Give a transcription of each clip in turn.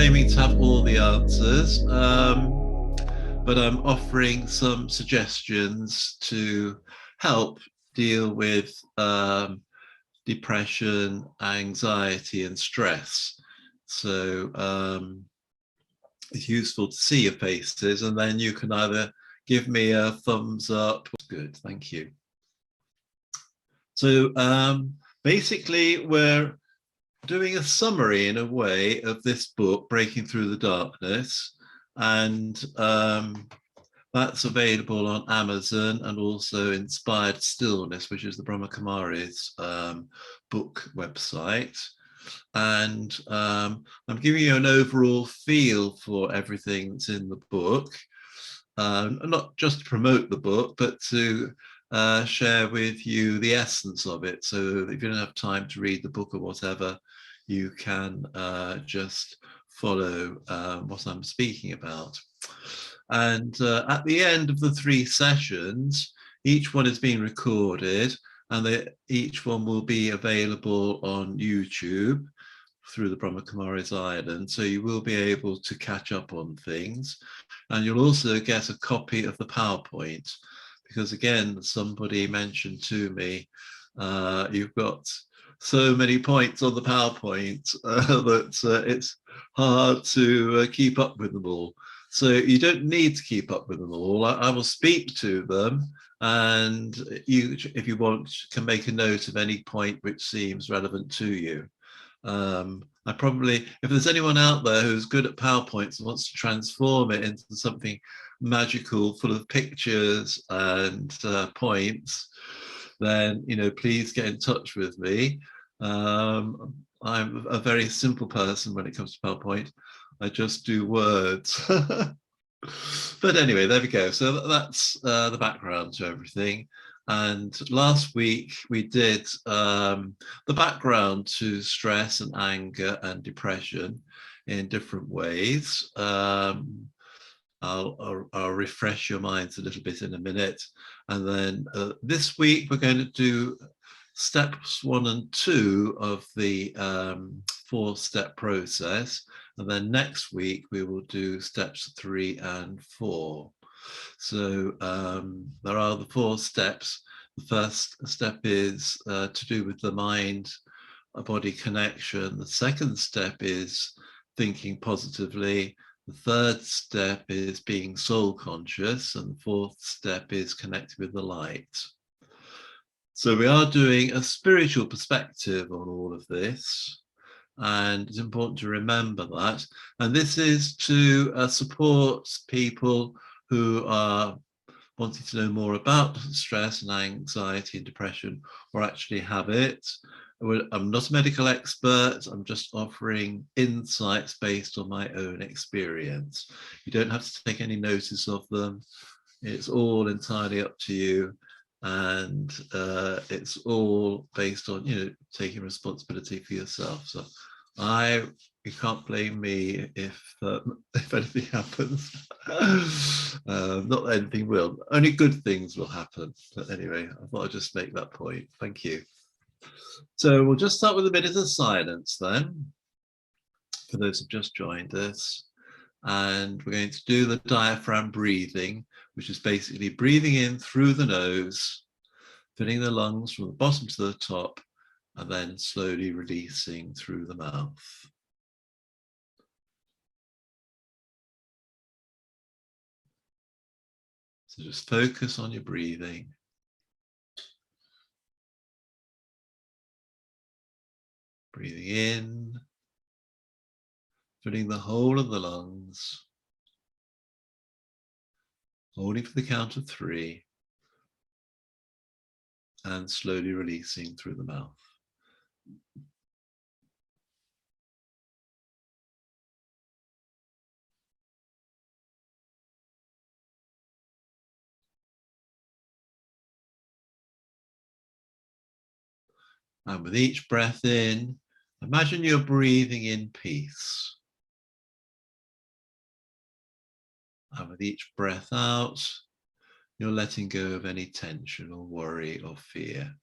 claiming to have all the answers, but I'm offering some suggestions to help deal with depression, anxiety, and stress. So it's useful to see your faces, and then you can either give me a thumbs up. Good, thank you. So basically, we're doing a summary in a way of this book, Breaking Through the Darkness, and that's available on Amazon, and also Inspired Stillness, which is the Brahma Kumari's book website. And I'm giving you an overall feel for everything that's in the book, not just to promote the book, but to share with you the essence of it. So if you don't have time to read the book or whatever, you can just follow what I'm speaking about. And at the end of the 3 sessions, each one is being recorded, and each one will be available on YouTube through the Brahma Kumari's Island. So you will be able to catch up on things. And you'll also get a copy of the PowerPoint, because again, somebody mentioned to me, you've got so many points on the PowerPoint that it's hard to keep up with them all. So you don't need to keep up with them all. I will speak to them, and you, if you want, can make a note of any point which seems relevant to you. I probably, if there's anyone out there who's good at PowerPoints and wants to transform it into something magical, full of pictures and points, then, you know, please get in touch with me. I'm a very simple person when it comes to PowerPoint. I just do words. But anyway, there we go. So that's the background to everything. And last week we did the background to stress and anger and depression in different ways. I'll refresh your minds a little bit in a minute. And then this week we're going to do steps 1 and 2 of the 4-step process. And then next week we will do steps 3 and 4. So there are the 4 steps. The first step is to do with the mind-body connection. The second step is thinking positively. The third step is being soul conscious. And the 4th step is connected with the light. So we are doing a spiritual perspective on all of this. And it's important to remember that. And this is to support people who are wanting to know more about stress and anxiety and depression, or actually have it. I'm not a medical expert. I'm just offering insights based on my own experience. You don't have to take any notice of them. It's all entirely up to you. And it's all based on, you know, taking responsibility for yourself. So you can't blame me if anything happens. Not that anything will. Only good things will happen. But anyway, I thought I'd just make that point. Thank you. So we'll just start with a minute of silence then, for those who've just joined us. And we're going to do the diaphragm breathing, which is basically breathing in through the nose, filling the lungs from the bottom to the top, and then slowly releasing through the mouth. So just focus on your breathing. Breathing in, filling the whole of the lungs, holding for the count of 3, and slowly releasing through the mouth. And with each breath in, imagine you're breathing in peace. And with each breath out, you're letting go of any tension or worry or fear.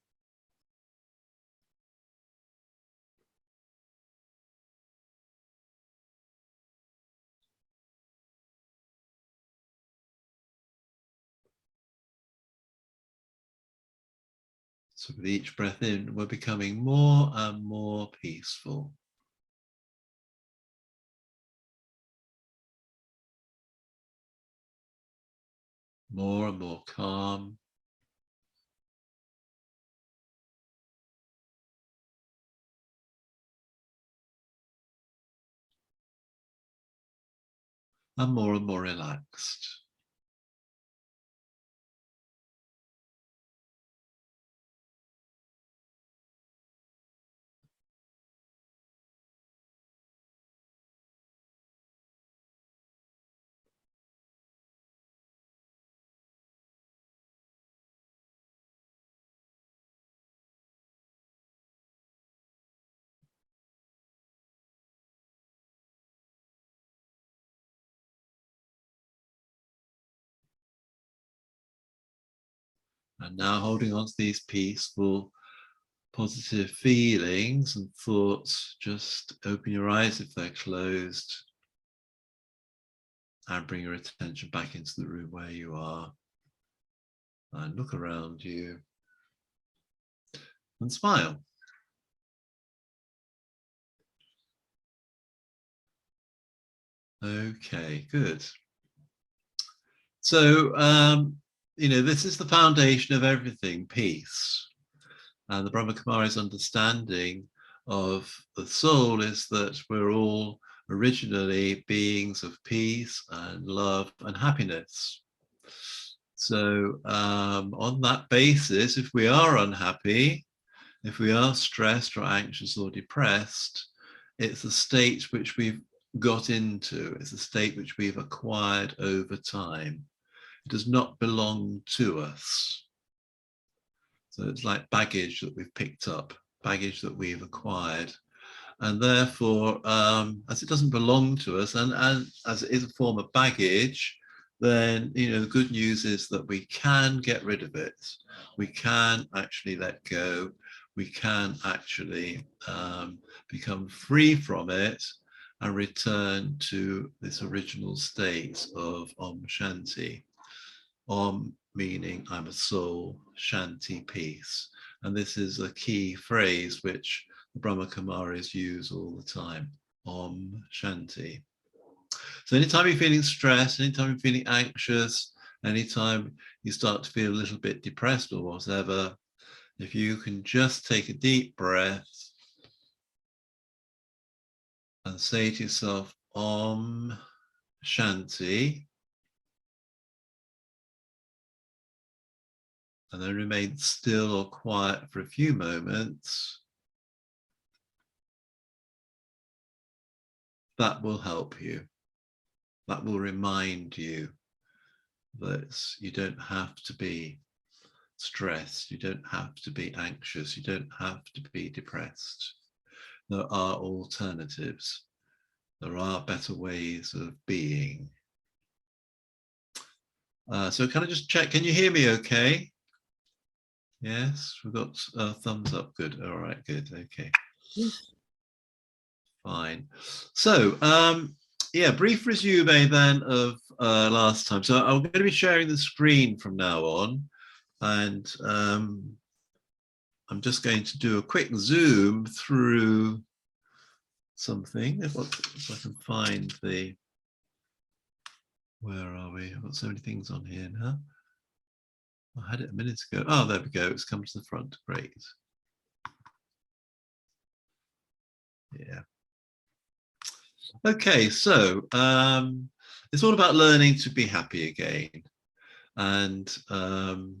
So with each breath in, we're becoming more and more peaceful. More and more calm. And more relaxed. And now holding on to these peaceful, positive feelings and thoughts, just open your eyes if they're closed and bring your attention back into the room where you are and look around you and smile. Okay, good. So, this is the foundation of everything, peace. And the Brahma Kumari's understanding of the soul is that we're all originally beings of peace and love and happiness. So on that basis, if we are unhappy, if we are stressed or anxious or depressed, it's a state which we've got into. It's a state which we've acquired over time. It does not belong to us. So it's like baggage that we've picked up, baggage that we've acquired. And therefore, as it doesn't belong to us, and as it is a form of baggage, then, the good news is that we can get rid of it. We can actually let go. We can actually become free from it and return to this original state of Om Shanti. Om meaning I'm a soul, Shanti, peace. And this is a key phrase which the Brahma Kumaris use all the time, Om Shanti. So anytime you're feeling stressed, anytime you're feeling anxious, anytime you start to feel a little bit depressed or whatever, if you can just take a deep breath and say to yourself, Om Shanti, and then remain still or quiet for a few moments, that will help you. That will remind you that you don't have to be stressed, you don't have to be anxious, you don't have to be depressed. There are alternatives. There are better ways of being. So can I just check, can you hear me okay? Yes, we've got thumbs up, good. All right, good, okay. Yes. Fine. So, brief resume then of last time. So I'm going to be sharing the screen from now on, and I'm just going to do a quick zoom through something. If I can find the, where are we? I've got so many things on here now. I had it a minute ago. Oh, there we go. It's come to the front. Great. Yeah. Okay, so it's all about learning to be happy again. And the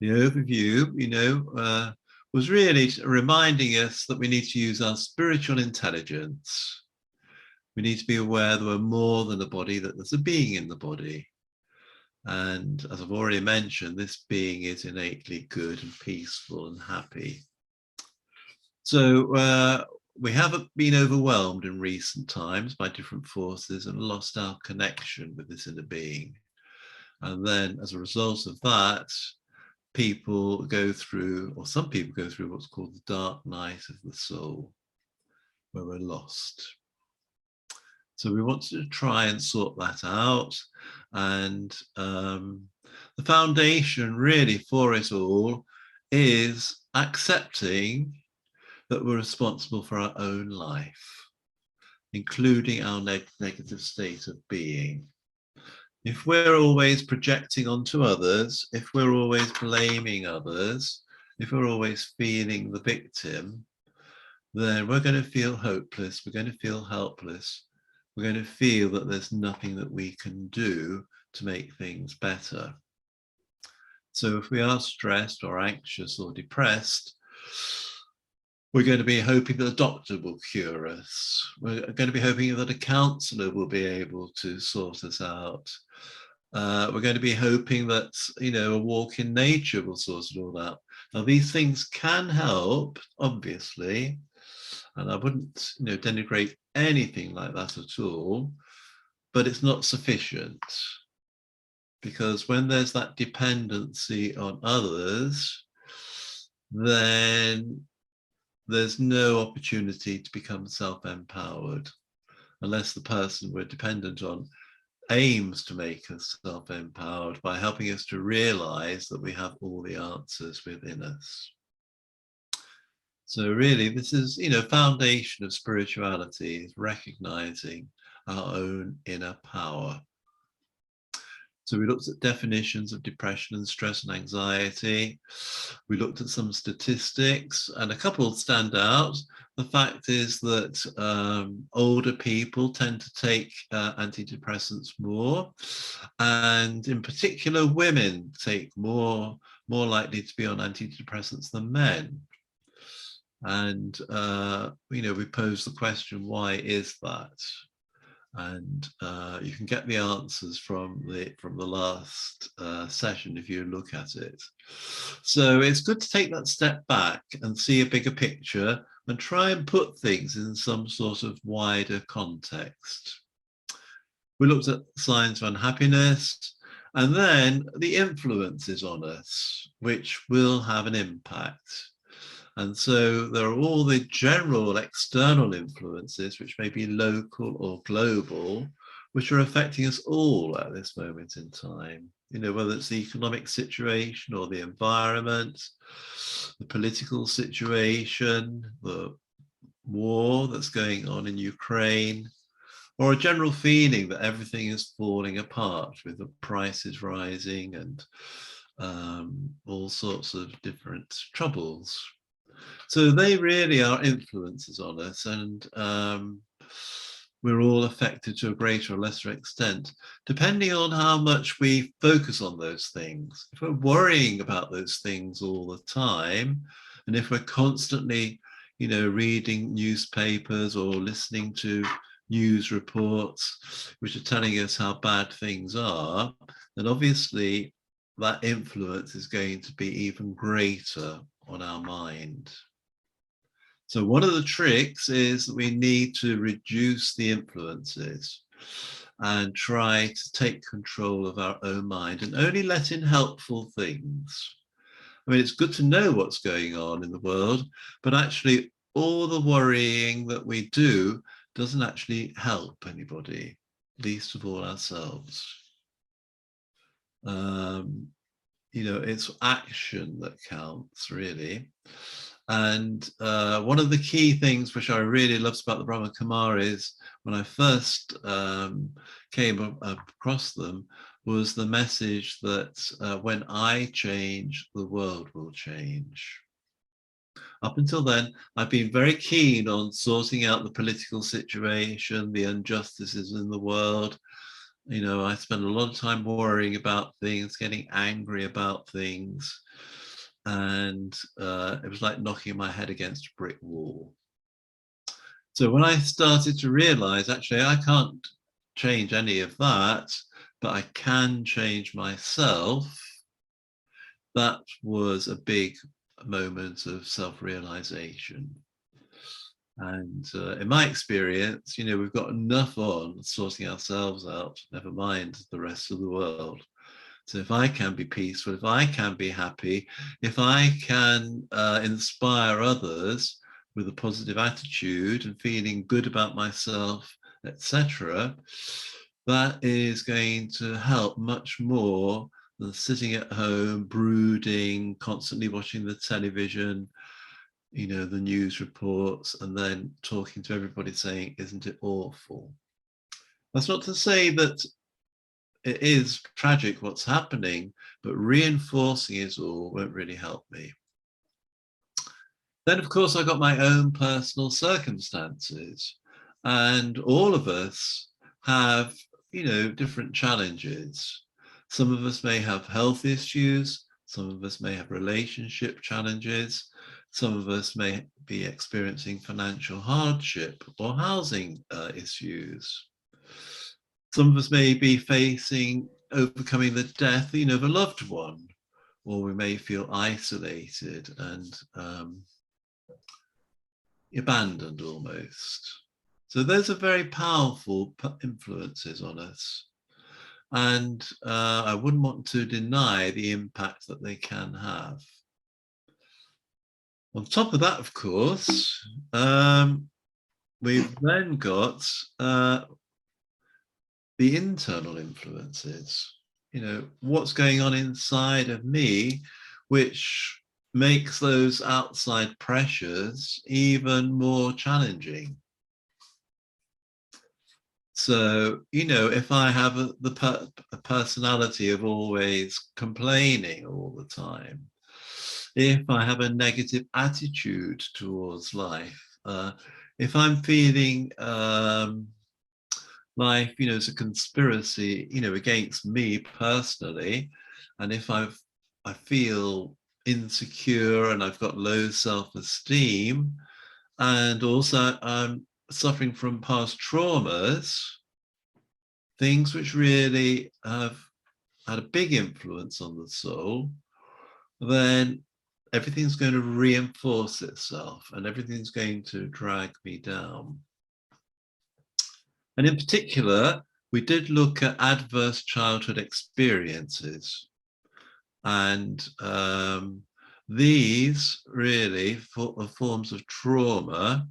overview, was really reminding us that we need to use our spiritual intelligence. We need to be aware that we're more than a body, that there's a being in the body. And as I've already mentioned, this being is innately good and peaceful and happy. So we have been overwhelmed in recent times by different forces and lost our connection with this inner being. And then as a result of that, people go through, or some people go through what's called the dark night of the soul, where we're lost. So we want to try and sort that out. And the foundation really for it all is accepting that we're responsible for our own life, including our negative state of being. If we're always projecting onto others, if we're always blaming others, if we're always feeling the victim, then we're going to feel hopeless, we're going to feel helpless, we're going to feel that there's nothing that we can do to make things better. So if we are stressed or anxious or depressed, we're going to be hoping that a doctor will cure us. We're going to be hoping that a counsellor will be able to sort us out. We're going to be hoping that, a walk in nature will sort it all out. Now, these things can help, obviously, and I wouldn't, denigrate anything like that at all, but it's not sufficient. Because when there's that dependency on others, then there's no opportunity to become self-empowered unless the person we're dependent on aims to make us self-empowered by helping us to realize that we have all the answers within us. So really, this is, foundation of spirituality, is recognizing our own inner power. So we looked at definitions of depression and stress and anxiety. We looked at some statistics, and a couple stand out. The fact is that older people tend to take antidepressants more, and in particular, women take more likely to be on antidepressants than men. And we pose the question, why is that? And you can get the answers from the last session if you look at it. So it's good to take that step back and see a bigger picture and try and put things in some sort of wider context. We looked at signs of unhappiness, and then the influences on us, which will have an impact. And so there are all the general external influences, which may be local or global, which are affecting us all at this moment in time. Whether it's the economic situation or the environment, the political situation, the war that's going on in Ukraine, or a general feeling that everything is falling apart with the prices rising and all sorts of different troubles. So they really are influences on us, and we're all affected to a greater or lesser extent, depending on how much we focus on those things. If we're worrying about those things all the time, and if we're constantly, reading newspapers or listening to news reports, which are telling us how bad things are, then obviously that influence is going to be even greater on our mind. So one of the tricks is that we need to reduce the influences and try to take control of our own mind and only let in helpful things. I mean, it's good to know what's going on in the world, but actually all the worrying that we do doesn't actually help anybody, least of all ourselves. It's action that counts, really. And one of the key things which I really loved about the Brahma Kumaris when I first came across them was the message that when I change, the world will change. Up until then, I've been very keen on sorting out the political situation, the injustices in the world. I spend a lot of time worrying about things, getting angry about things. And it was like knocking my head against a brick wall. So when I started to realize, actually, I can't change any of that, but I can change myself, that was a big moment of self-realization. And in my experience, we've got enough on sorting ourselves out, never mind the rest of the world. So if I can be peaceful, if I can be happy, if I can inspire others with a positive attitude and feeling good about myself, etc., that is going to help much more than sitting at home, brooding, constantly watching the television, you know, the news reports, and then talking to everybody saying, isn't it awful? That's not to say that it is tragic what's happening, but reinforcing it all won't really help me. Then, of course, I got my own personal circumstances, and all of us have, you know, different challenges. Some of us may have health issues, some of us may have relationship challenges, some of us may be experiencing financial hardship or housing issues. Some of us may be facing overcoming the death, you know, of a loved one, or we may feel isolated and abandoned almost. So those are very powerful influences on us. And I wouldn't want to deny the impact that they can have. On top of that, of course, we've then got the internal influences, you know, what's going on inside of me, which makes those outside pressures even more challenging. So, you know, if I have a personality of always complaining all the time, if I have a negative attitude towards life, if I'm feeling life, you know, is a conspiracy, you know, against me personally, and if I feel insecure and I've got low self-esteem, and also I'm suffering from past traumas, things which really have had a big influence on the soul, then everything's going to reinforce itself and everything's going to drag me down. And in particular, we did look at adverse childhood experiences. And these really are forms of trauma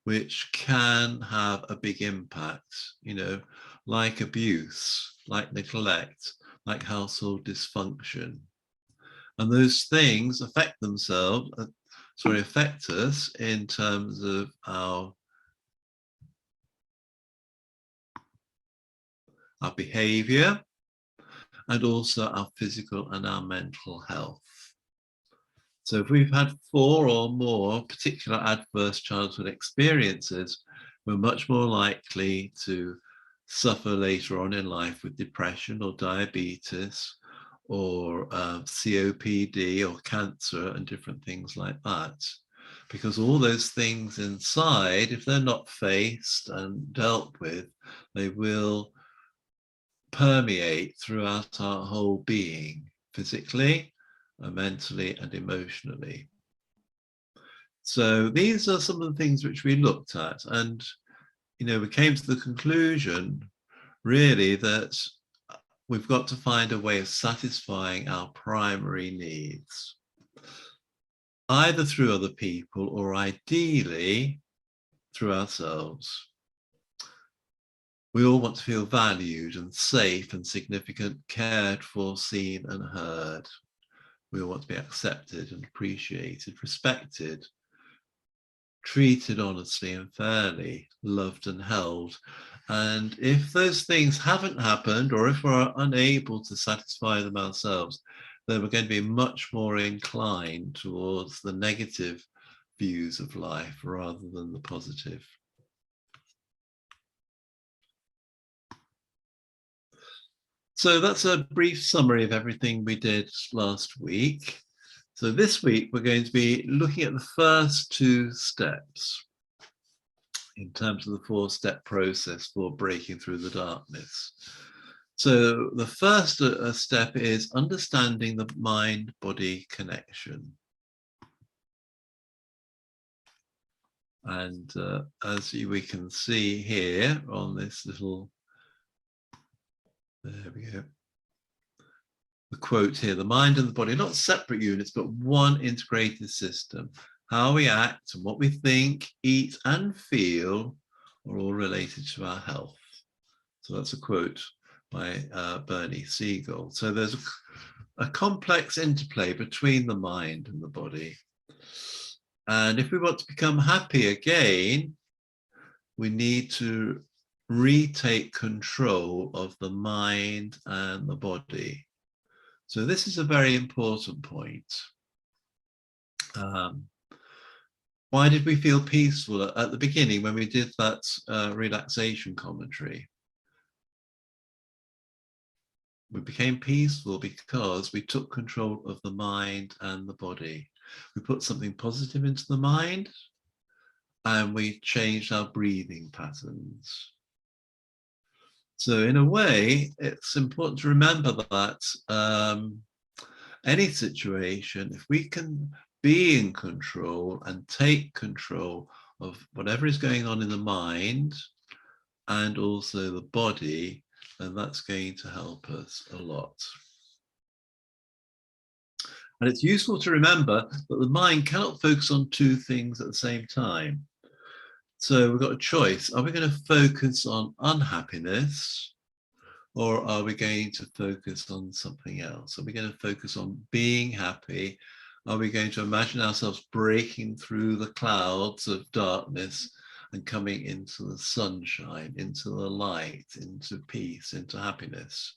which can have a big impact, you know, like abuse, like neglect, like household dysfunction. And those things affect us in terms of our behavior, and also our physical and our mental health. So if we've had 4 or more particular adverse childhood experiences, we're much more likely to suffer later on in life with depression or diabetes or COPD or cancer and different things like that. Because all those things inside, if they're not faced and dealt with, they will permeate throughout our whole being, physically, mentally, and emotionally. So these are some of the things which we looked at, and you know, we came to the conclusion really that we've got to find a way of satisfying our primary needs, either through other people or ideally through ourselves. We all want to feel valued and safe and significant, cared for, seen and heard. We all want to be accepted and appreciated, respected, treated honestly and fairly, loved and held. And if those things haven't happened, or if we're unable to satisfy them ourselves, then we're going to be much more inclined towards the negative views of life rather than the positive. So that's a brief summary of everything we did last week. So this week, we're going to be looking at the first 2 steps in terms of the 4-step process for breaking through the darkness. So the first step is understanding the mind-body connection. And as we can see here on this little, there we go, the quote here, the mind and the body are not separate units, but one integrated system. How we act and what we think, eat and feel are all related to our health. So that's a quote by Bernie Siegel. So there's a complex interplay between the mind and the body. And if we want to become happy again, we need to retake control of the mind and the body. So this is a very important point. Why did we feel peaceful at the beginning when we did that relaxation commentary? We became peaceful because we took control of the mind and the body. We put something positive into the mind and we changed our breathing patterns. So in a way, it's important to remember that any situation, if we can be in control and take control of whatever is going on in the mind and also the body, then that's going to help us a lot. And it's useful to remember that the mind cannot focus on two things at the same time. So we've got a choice. Are we going to focus on unhappiness, or are we going to focus on something else? Are we going to focus on being happy? Are we going to imagine ourselves breaking through the clouds of darkness and coming into the sunshine, into the light, into peace, into happiness?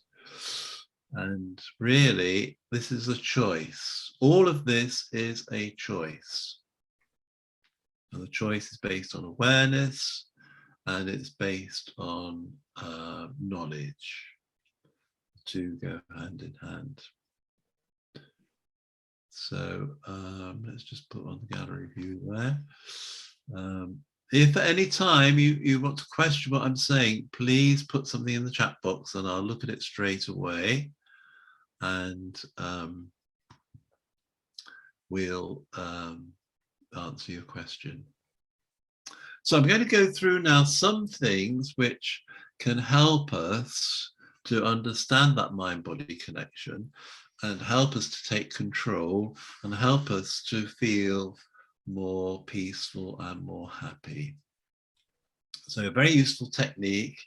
And really, this is a choice. All of this is a choice. And the choice is based on awareness, and it's based on knowledge. The two go hand in hand. So let's just put on the gallery view there. If at any time you want to question what I'm saying, please put something in the chat box and I'll look at it straight away. And we'll answer your question. So I'm going to go through now some things which can help us to understand that mind-body connection and help us to take control and help us to feel more peaceful and more happy. So a very useful technique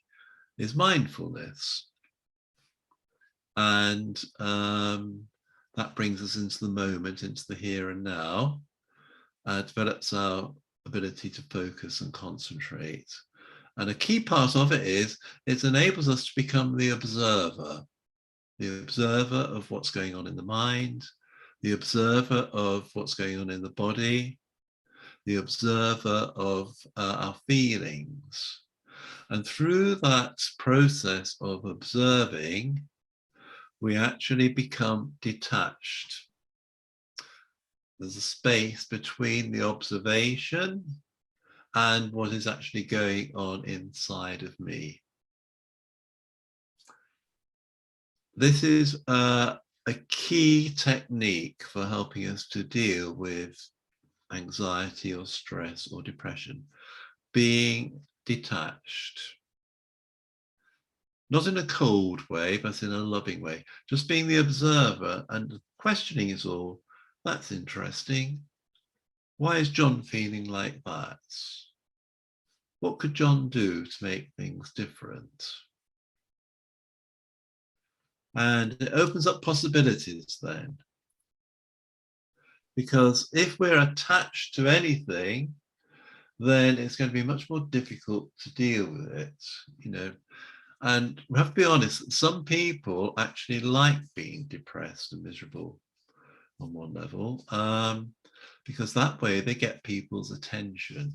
is mindfulness. And that brings us into the moment, into the here and now, develops our ability to focus and concentrate. And a key part of it is it enables us to become the observer of what's going on in the mind, the observer of what's going on in the body, the observer of our feelings. And through that process of observing, we actually become detached. There's a space between the observation and what is actually going on inside of me. This is a key technique for helping us to deal with anxiety or stress or depression, being detached. Not in a cold way, but in a loving way. Just being the observer and questioning is all. That's interesting. Why is John feeling like that? What could John do to make things different? And it opens up possibilities then. Because if we're attached to anything, then it's going to be much more difficult to deal with it, you know. And we have to be honest, some people actually like being depressed and miserable on one level, because that way they get people's attention.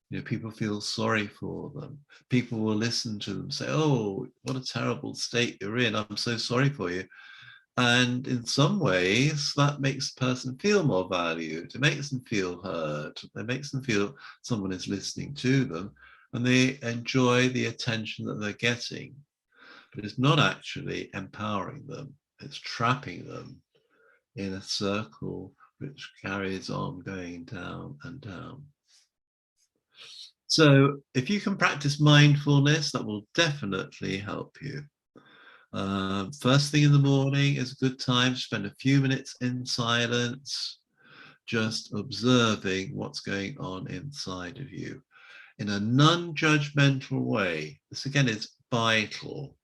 You know, people feel sorry for them. People will listen to them, say, oh, what a terrible state you're in. I'm so sorry for you. And in some ways, that makes the person feel more valued. It makes them feel heard. It makes them feel someone is listening to them, and they enjoy the attention that they're getting. But it's not actually empowering them. It's trapping them in a circle which carries on going down and down. So if you can practice mindfulness, that will definitely help you. First thing in the morning is a good time to spend a few minutes in silence, just observing what's going on inside of you in a non-judgmental way. This again is vital.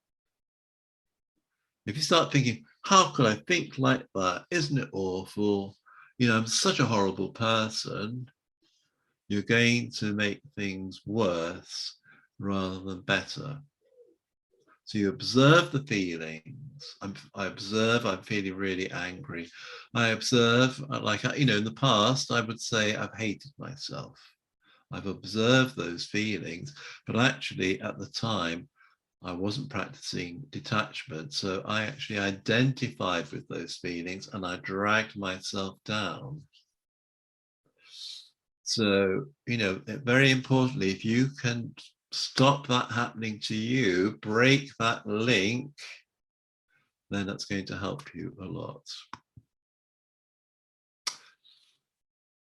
If you start thinking, how could I think like that? Isn't it awful? You know, I'm such a horrible person. You're going to make things worse rather than better. So you observe the feelings. I observe I'm feeling really angry. I observe, like, you know, in the past, I would say I've hated myself. I've observed those feelings, but actually at the time, I wasn't practicing detachment. So I actually identified with those feelings and I dragged myself down. So, you know, very importantly, if you can stop that happening to you, break that link, then that's going to help you a lot.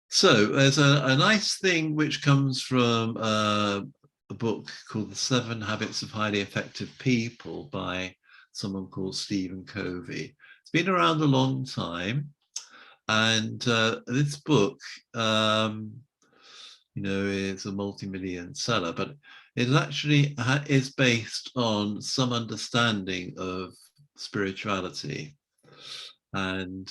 So there's a nice thing which comes from a book called The 7 Habits of Highly Effective People by someone called Stephen Covey. It's been around a long time. And this book, you know, is a multi-million seller, but it actually is based on some understanding of spirituality. And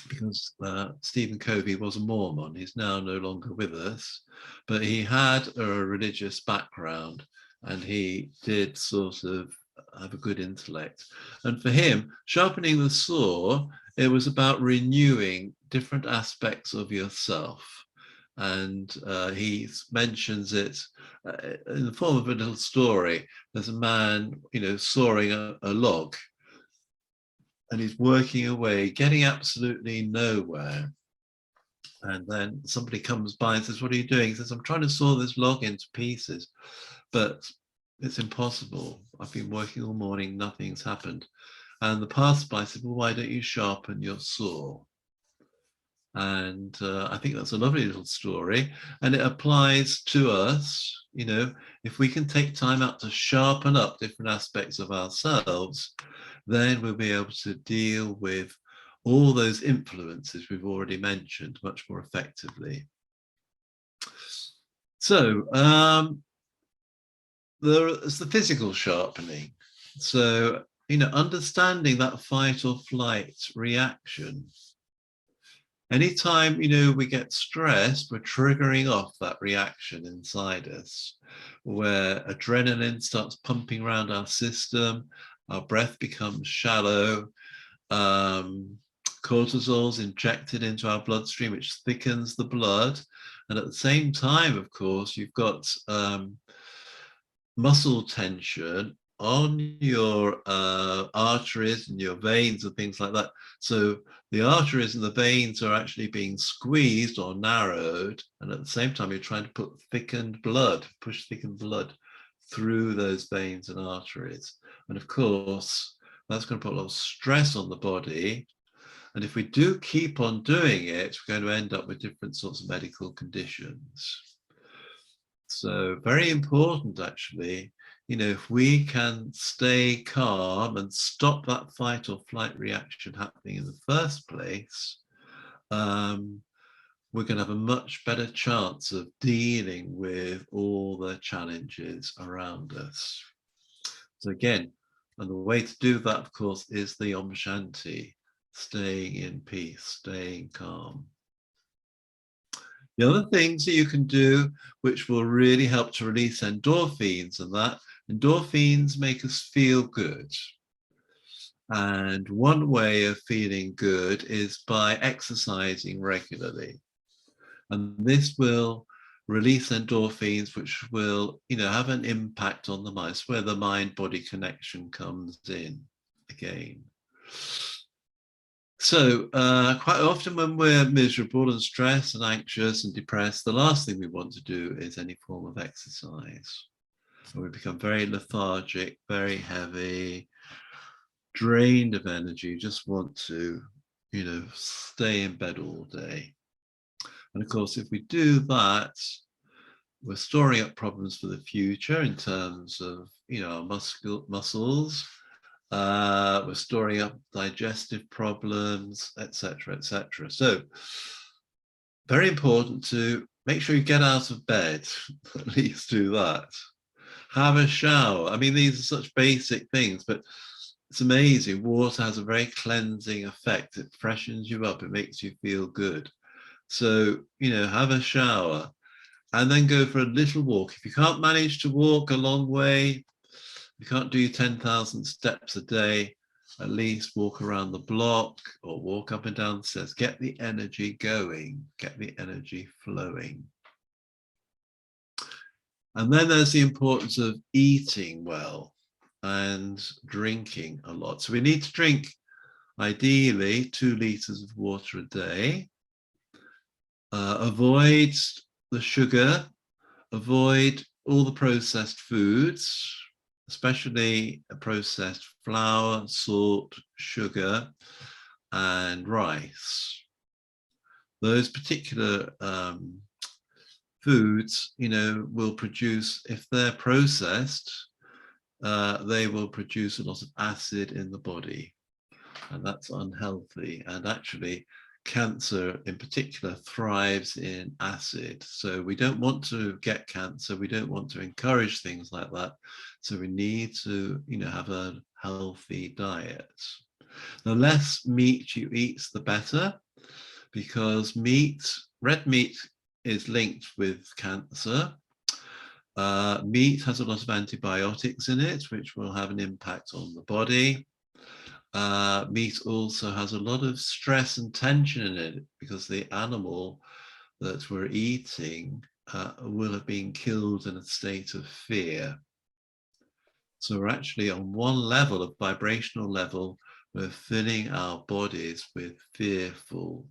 because Stephen Covey was a Mormon, he's now no longer with us, but he had a religious background and he did sort of have a good intellect. And for him, sharpening the saw, it was about renewing different aspects of yourself. And he mentions it in the form of a little story. There's a man, you know, sawing a log, and he's working away, getting absolutely nowhere. And then somebody comes by and says, "What are you doing?" He says, "I'm trying to saw this log into pieces, but it's impossible. I've been working all morning, nothing's happened." And the passerby said, "Well, why don't you sharpen your saw?" And I think that's a lovely little story. And it applies to us, you know, if we can take time out to sharpen up different aspects of ourselves, then we'll be able to deal with all those influences we've already mentioned much more effectively. So there's the physical sharpening. So, you know, understanding that fight or flight reaction. Anytime, you know, we get stressed, we're triggering off that reaction inside us, where adrenaline starts pumping around our system, our breath becomes shallow, cortisol's injected into our bloodstream, which thickens the blood. And at the same time, of course, you've got muscle tension on your arteries and your veins and things like that. So the arteries and the veins are actually being squeezed or narrowed, and at the same time you're trying to put thickened blood, push thickened blood through those veins and arteries. And of course, that's going to put a lot of stress on the body. And if we do keep on doing it, we're going to end up with different sorts of medical conditions. So very important, actually, you know, if we can stay calm and stop that fight or flight reaction happening in the first place, we're going to have a much better chance of dealing with all the challenges around us. So again, and the way to do that, of course, is the Om Shanti, staying in peace, staying calm. The other things that you can do, which will really help to release endorphins, and that endorphins make us feel good. And one way of feeling good is by exercising regularly. And this will release endorphins, which will, you know, have an impact on the mind. It's where the mind-body connection comes in again. So quite often when we're miserable and stressed and anxious and depressed, the last thing we want to do is any form of exercise. And we become very lethargic, very heavy, drained of energy, just want to, you know, stay in bed all day. And of course, if we do that, we're storing up problems for the future in terms of, you know, our muscles. We're storing up digestive problems, etc., etc. So very important to make sure you get out of bed, at least do that. Have a shower. I mean, these are such basic things, but It's amazing. Water has a very cleansing effect. It freshens you up. It makes you feel good. So, have a shower and then go for a little walk. If you can't manage to walk a long way, you can't do 10,000 steps a day, at least walk around the block or walk up and down the stairs. Get the energy going, get the energy flowing. And then there's the importance of eating well and drinking a lot. So we need to drink, ideally, 2 liters of water a day. Avoid the sugar, avoid all the processed foods, especially processed flour, salt, sugar, and rice. Those particular foods, will produce, if they're processed, they will produce a lot of acid in the body, and that's unhealthy. And actually, cancer in particular thrives in acid. So we don't want to get cancer. We don't want to encourage things like that. So we need to, have a healthy diet. The less meat you eat, the better, because red meat is linked with cancer. Meat has a lot of antibiotics in it, which will have an impact on the body. Meat also has a lot of stress and tension in it, because the animal that we're eating will have been killed in a state of fear. So we're actually on one level, of vibrational level, we're filling our bodies with fearful,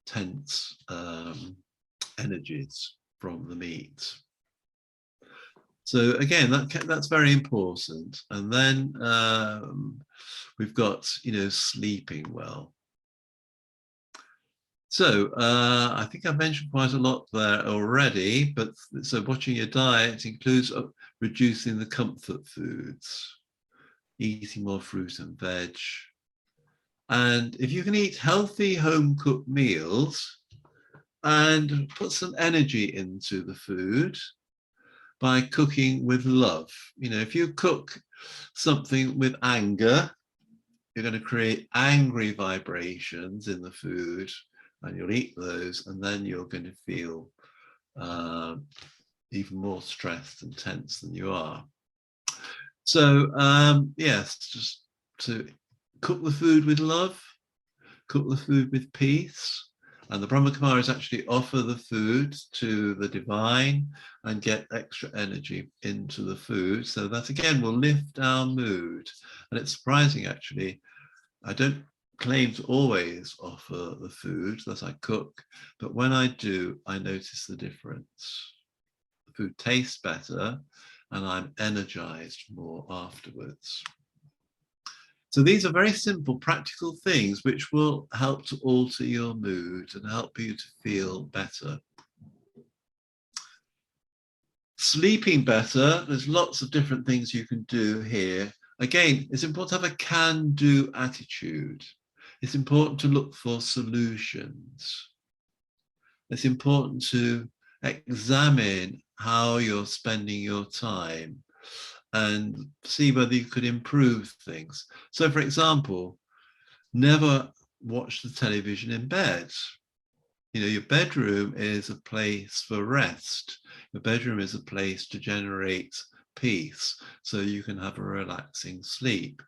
tense energies from the meat. So again, that's very important. And then we've got, sleeping well. So I think I've mentioned quite a lot there already, but so watching your diet includes reducing the comfort foods, eating more fruit and veg. And if you can eat healthy home-cooked meals and put some energy into the food by cooking with love. If you cook something with anger, you're going to create angry vibrations in the food, and you'll eat those, and then you're going to feel even more stressed and tense than you are. So yes, just to cook the food with love, cook the food with peace. And the Brahma Kumaris actually offer the food to the divine and get extra energy into the food. So that again will lift our mood. And it's surprising, actually. I don't claim to always offer the food that I cook, but when I do, I notice the difference. The food tastes better and I'm energized more afterwards. So these are very simple, practical things which will help to alter your mood and help you to feel better. Sleeping better, there's lots of different things you can do here. Again, it's important to have a can-do attitude. It's important to look for solutions. It's important to examine how you're spending your time and see whether you could improve things. So, for example, never watch the television in bed. Your bedroom is a place for rest. Your bedroom is a place to generate peace, so you can have a relaxing sleep.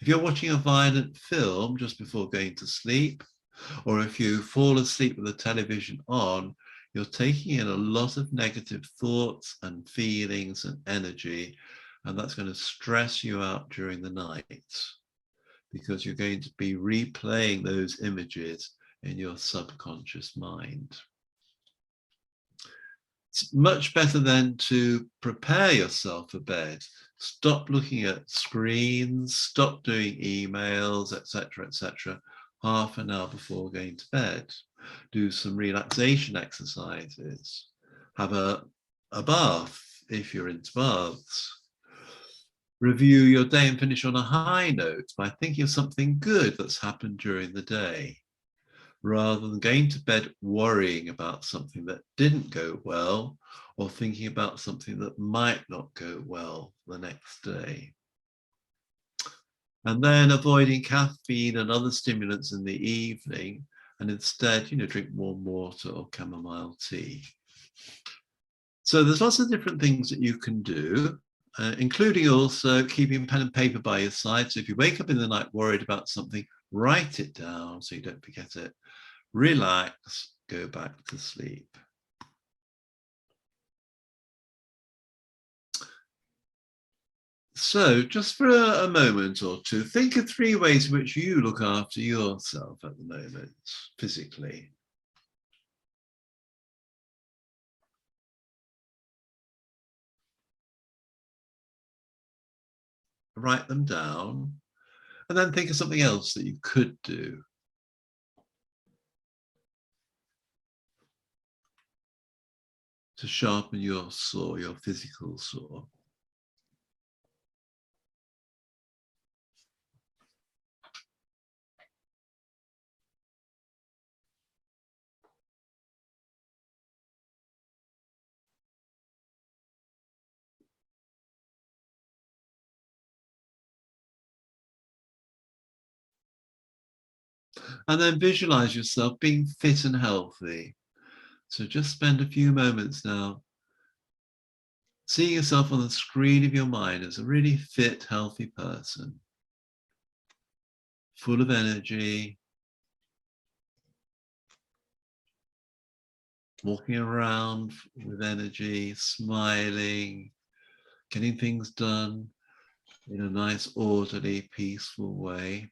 If you're watching a violent film just before going to sleep, or if you fall asleep with the television on, you're taking in a lot of negative thoughts and feelings and energy, and that's going to stress you out during the night, because you're going to be replaying those images in your subconscious mind. It's much better then to prepare yourself for bed. Stop looking at screens, stop doing emails, etc., half an hour before going to bed. Do some relaxation exercises. Have a bath if you're into baths. Review your day and finish on a high note by thinking of something good that's happened during the day, rather than going to bed worrying about something that didn't go well or thinking about something that might not go well the next day. And then avoiding caffeine and other stimulants in the evening, and instead, drink warm water or chamomile tea. So there's lots of different things that you can do, including also keeping pen and paper by your side. So if you wake up in the night worried about something, write it down so you don't forget it. Relax, go back to sleep. So just for a moment or two, think of 3 ways in which you look after yourself at the moment, physically. Write them down, and then think of something else that you could do. To sharpen your saw, your physical saw. And then visualize yourself being fit and healthy. So just spend a few moments now seeing yourself on the screen of your mind as a really fit, healthy person, full of energy, walking around with energy, smiling, getting things done in a nice, orderly, peaceful way.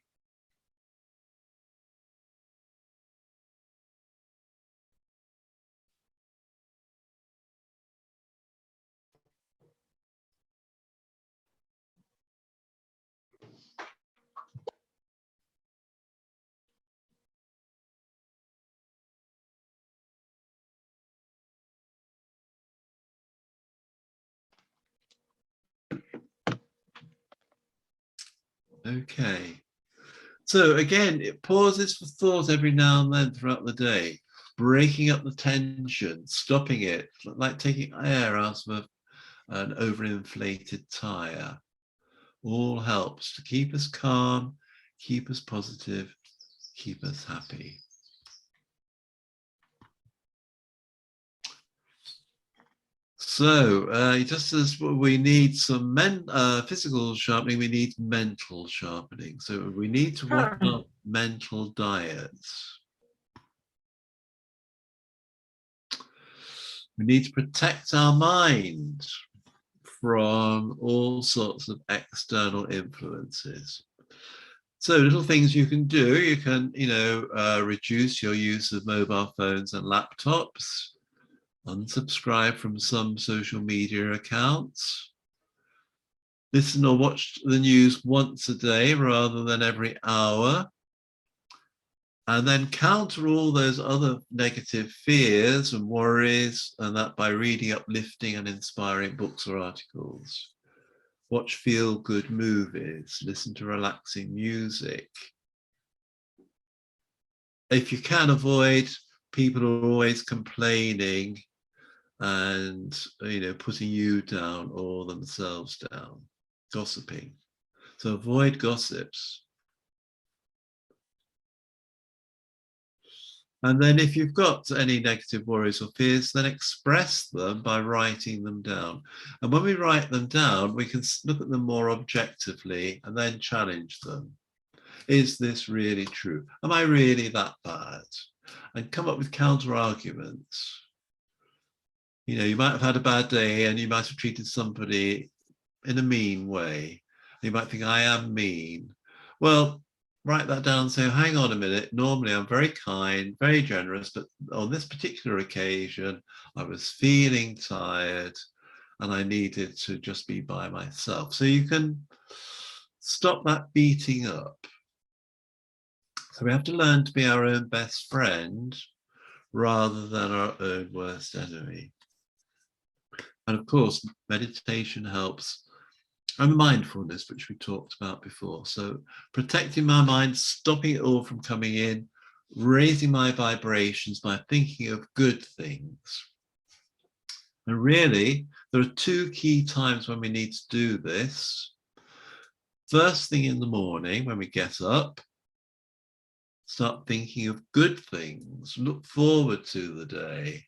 Okay. So again, it pauses for thought every now and then throughout the day, breaking up the tension, stopping it, like taking air out of an overinflated tire. All helps to keep us calm, keep us positive, keep us happy. So just as we need some physical sharpening, we need mental sharpening. So we need to watch our mental diets. We need to protect our mind from all sorts of external influences. So little things you can do, you can, reduce your use of mobile phones and laptops, unsubscribe from some social media accounts, listen or watch the news once a day rather than every hour, and then counter all those other negative fears and worries, and that by reading uplifting and inspiring books or articles. Watch feel-good movies, listen to relaxing music. If you can avoid people who are always complaining and putting you down or themselves down, gossiping. So avoid gossips. And then if you've got any negative worries or fears, then express them by writing them down. And when we write them down, we can look at them more objectively and then challenge them. Is this really true? Am I really that bad? And come up with counter arguments. You might have had a bad day and you might have treated somebody in a mean way. You might think, I am mean. Well, write that down and say, hang on a minute, normally I'm very kind, very generous, but on this particular occasion, I was feeling tired and I needed to just be by myself. So you can stop that beating up. So we have to learn to be our own best friend rather than our own worst enemy. And of course, meditation helps, and mindfulness, which we talked about before. So protecting my mind, stopping it all from coming in, raising my vibrations by thinking of good things. And really, there are 2 key times when we need to do this. First thing in the morning when we get up, start thinking of good things, look forward to the day,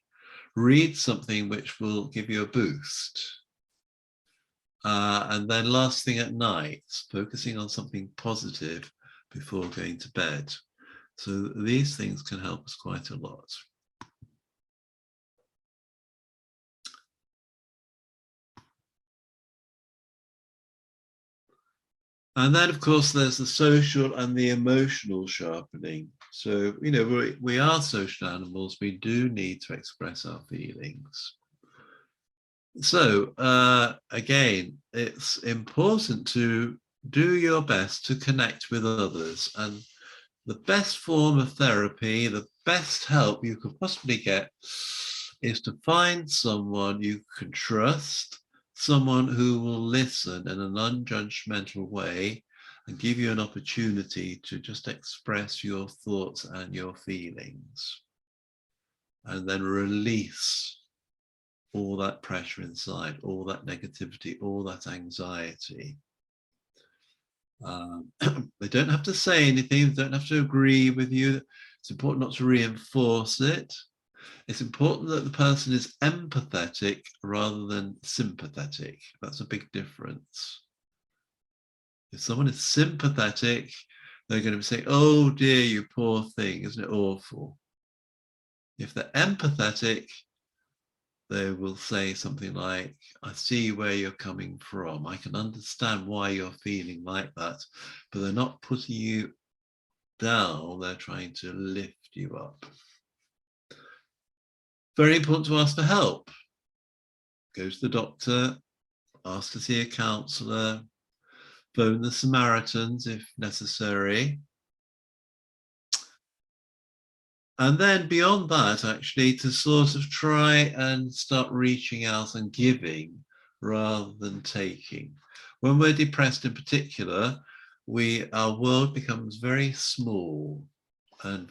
read something which will give you a boost. And then last thing at night, focusing on something positive before going to bed. So these things can help us quite a lot. And then, of course, there's the social and the emotional sharpening. So, you know, we are social animals. We do need to express our feelings. So, again, it's important to do your best to connect with others. And the best form of therapy, the best help you could possibly get is to find someone you can trust, someone who will listen in an unjudgmental way and give you an opportunity to just express your thoughts and your feelings, and then release all that pressure inside, all that negativity, all that anxiety. They don't have to say anything, they don't have to agree with you. It's important not to reinforce it. It's important that the person is empathetic rather than sympathetic. That's a big difference. If someone is sympathetic, they're going to say, oh dear, you poor thing, isn't it awful? If they're empathetic, they will say something like, I see where you're coming from. I can understand why you're feeling like that, but they're not putting you down, they're trying to lift you up. Very important to ask for help. Go to the doctor, ask to see a counsellor, phone the Samaritans if necessary. And then beyond that, actually, to sort of try and start reaching out and giving rather than taking. When we're depressed in particular, our world becomes very small and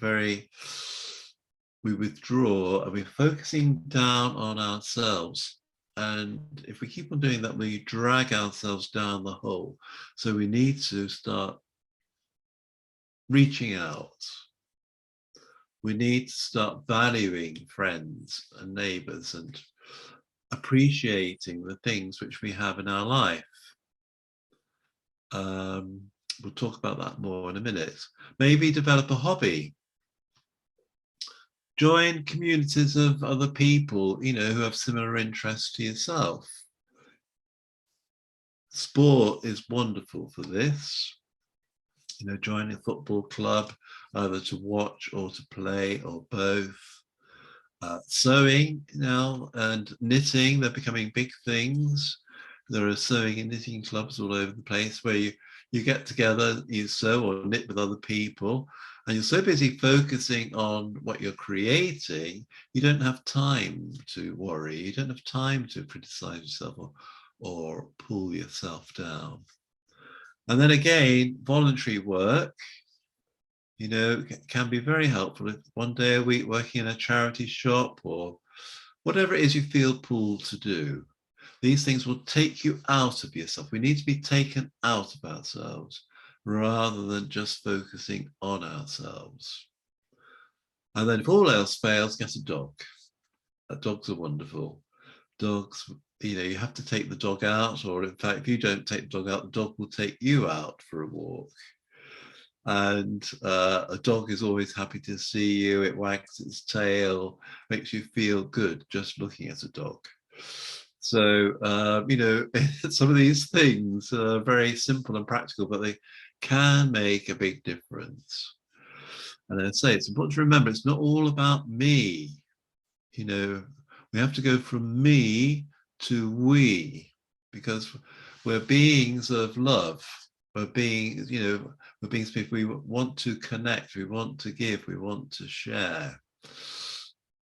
we withdraw and we're focusing down on ourselves. And if we keep on doing that, we drag ourselves down the hole. So we need to start reaching out. We need to start valuing friends and neighbors and appreciating the things which we have in our life. We'll talk about that more in a minute. Maybe develop a hobby. Join communities of other people, you know, who have similar interests to yourself. Sport is wonderful for this. You know, join a football club, either to watch or to play or both. Sewing now and knitting, they're becoming big things. There are sewing and knitting clubs all over the place where you get together, you sew or knit with other people, and you're so busy focusing on what you're creating, you don't have time to worry, you don't have time to criticize yourself or pull yourself down. And then again, voluntary work, you know, can be very helpful. If one day a week working in a charity shop or whatever it is you feel pulled to do. These things will take you out of yourself. We need to be taken out of ourselves rather than just focusing on ourselves. And then if all else fails, get a dog. Dogs are wonderful. Dogs, you know, you have to take the dog out, or in fact, if you don't take the dog out, the dog will take you out for a walk. And a dog is always happy to see you. It wags its tail, makes you feel good just looking at a dog. So, you know, some of these things are very simple and practical, but they can make a big difference. And I say it's important to remember it's not all about me. You know, we have to go from me to we, because we're beings of love. We're beings, you know, we're beings people. We want to connect, we want to give, we want to share.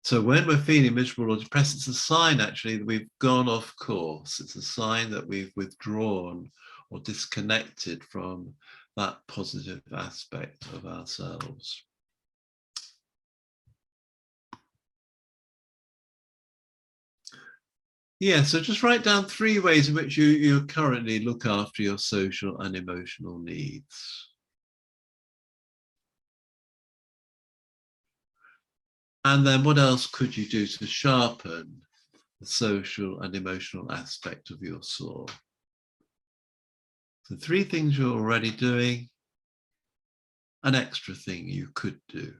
So when we're feeling miserable or depressed, it's a sign actually that we've gone off course. It's a sign that we've withdrawn or disconnected from that positive aspect of ourselves. Yeah, so just write down 3 ways in which you currently look after your social and emotional needs. And then what else could you do to sharpen the social and emotional aspect of your soul? So 3 things you're already doing, an extra thing you could do.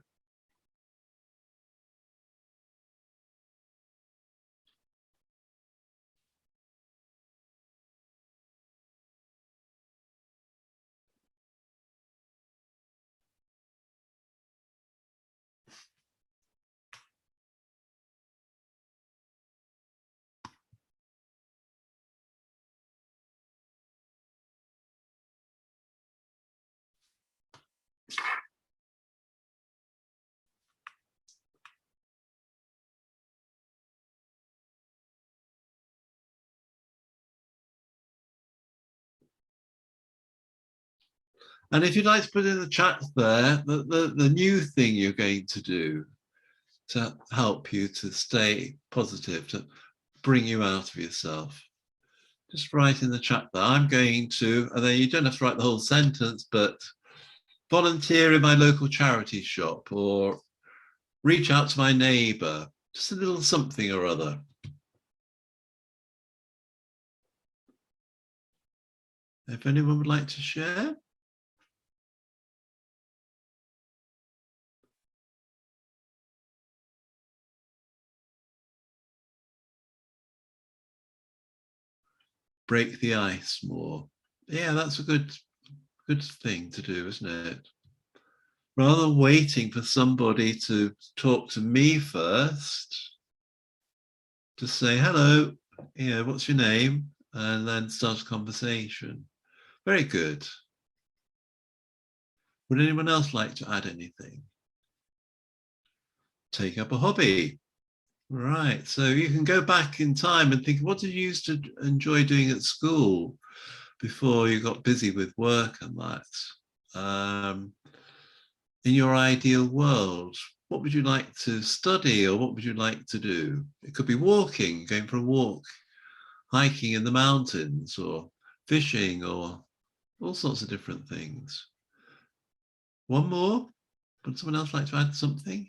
And if you'd like to put in the chat there, the new thing you're going to do to help you to stay positive, to bring you out of yourself, just write in the chat there. I'm going to, and then you don't have to write the whole sentence, but volunteer in my local charity shop, or reach out to my neighbour, just a little something or other. If anyone would like to share. Break the ice more. Yeah, that's a good thing to do, isn't it? Rather than waiting for somebody to talk to me first, to say, hello, what's your name? And then start a conversation. Very good. Would anyone else like to add anything? Take up a hobby. Right, so you can go back in time and think, what did you used to enjoy doing at school before you got busy with work and that? In your ideal world, what would you like to study, or what would you like to do? It could be walking, going for a walk, hiking in the mountains, or fishing, or all sorts of different things. One more? Would someone else like to add something?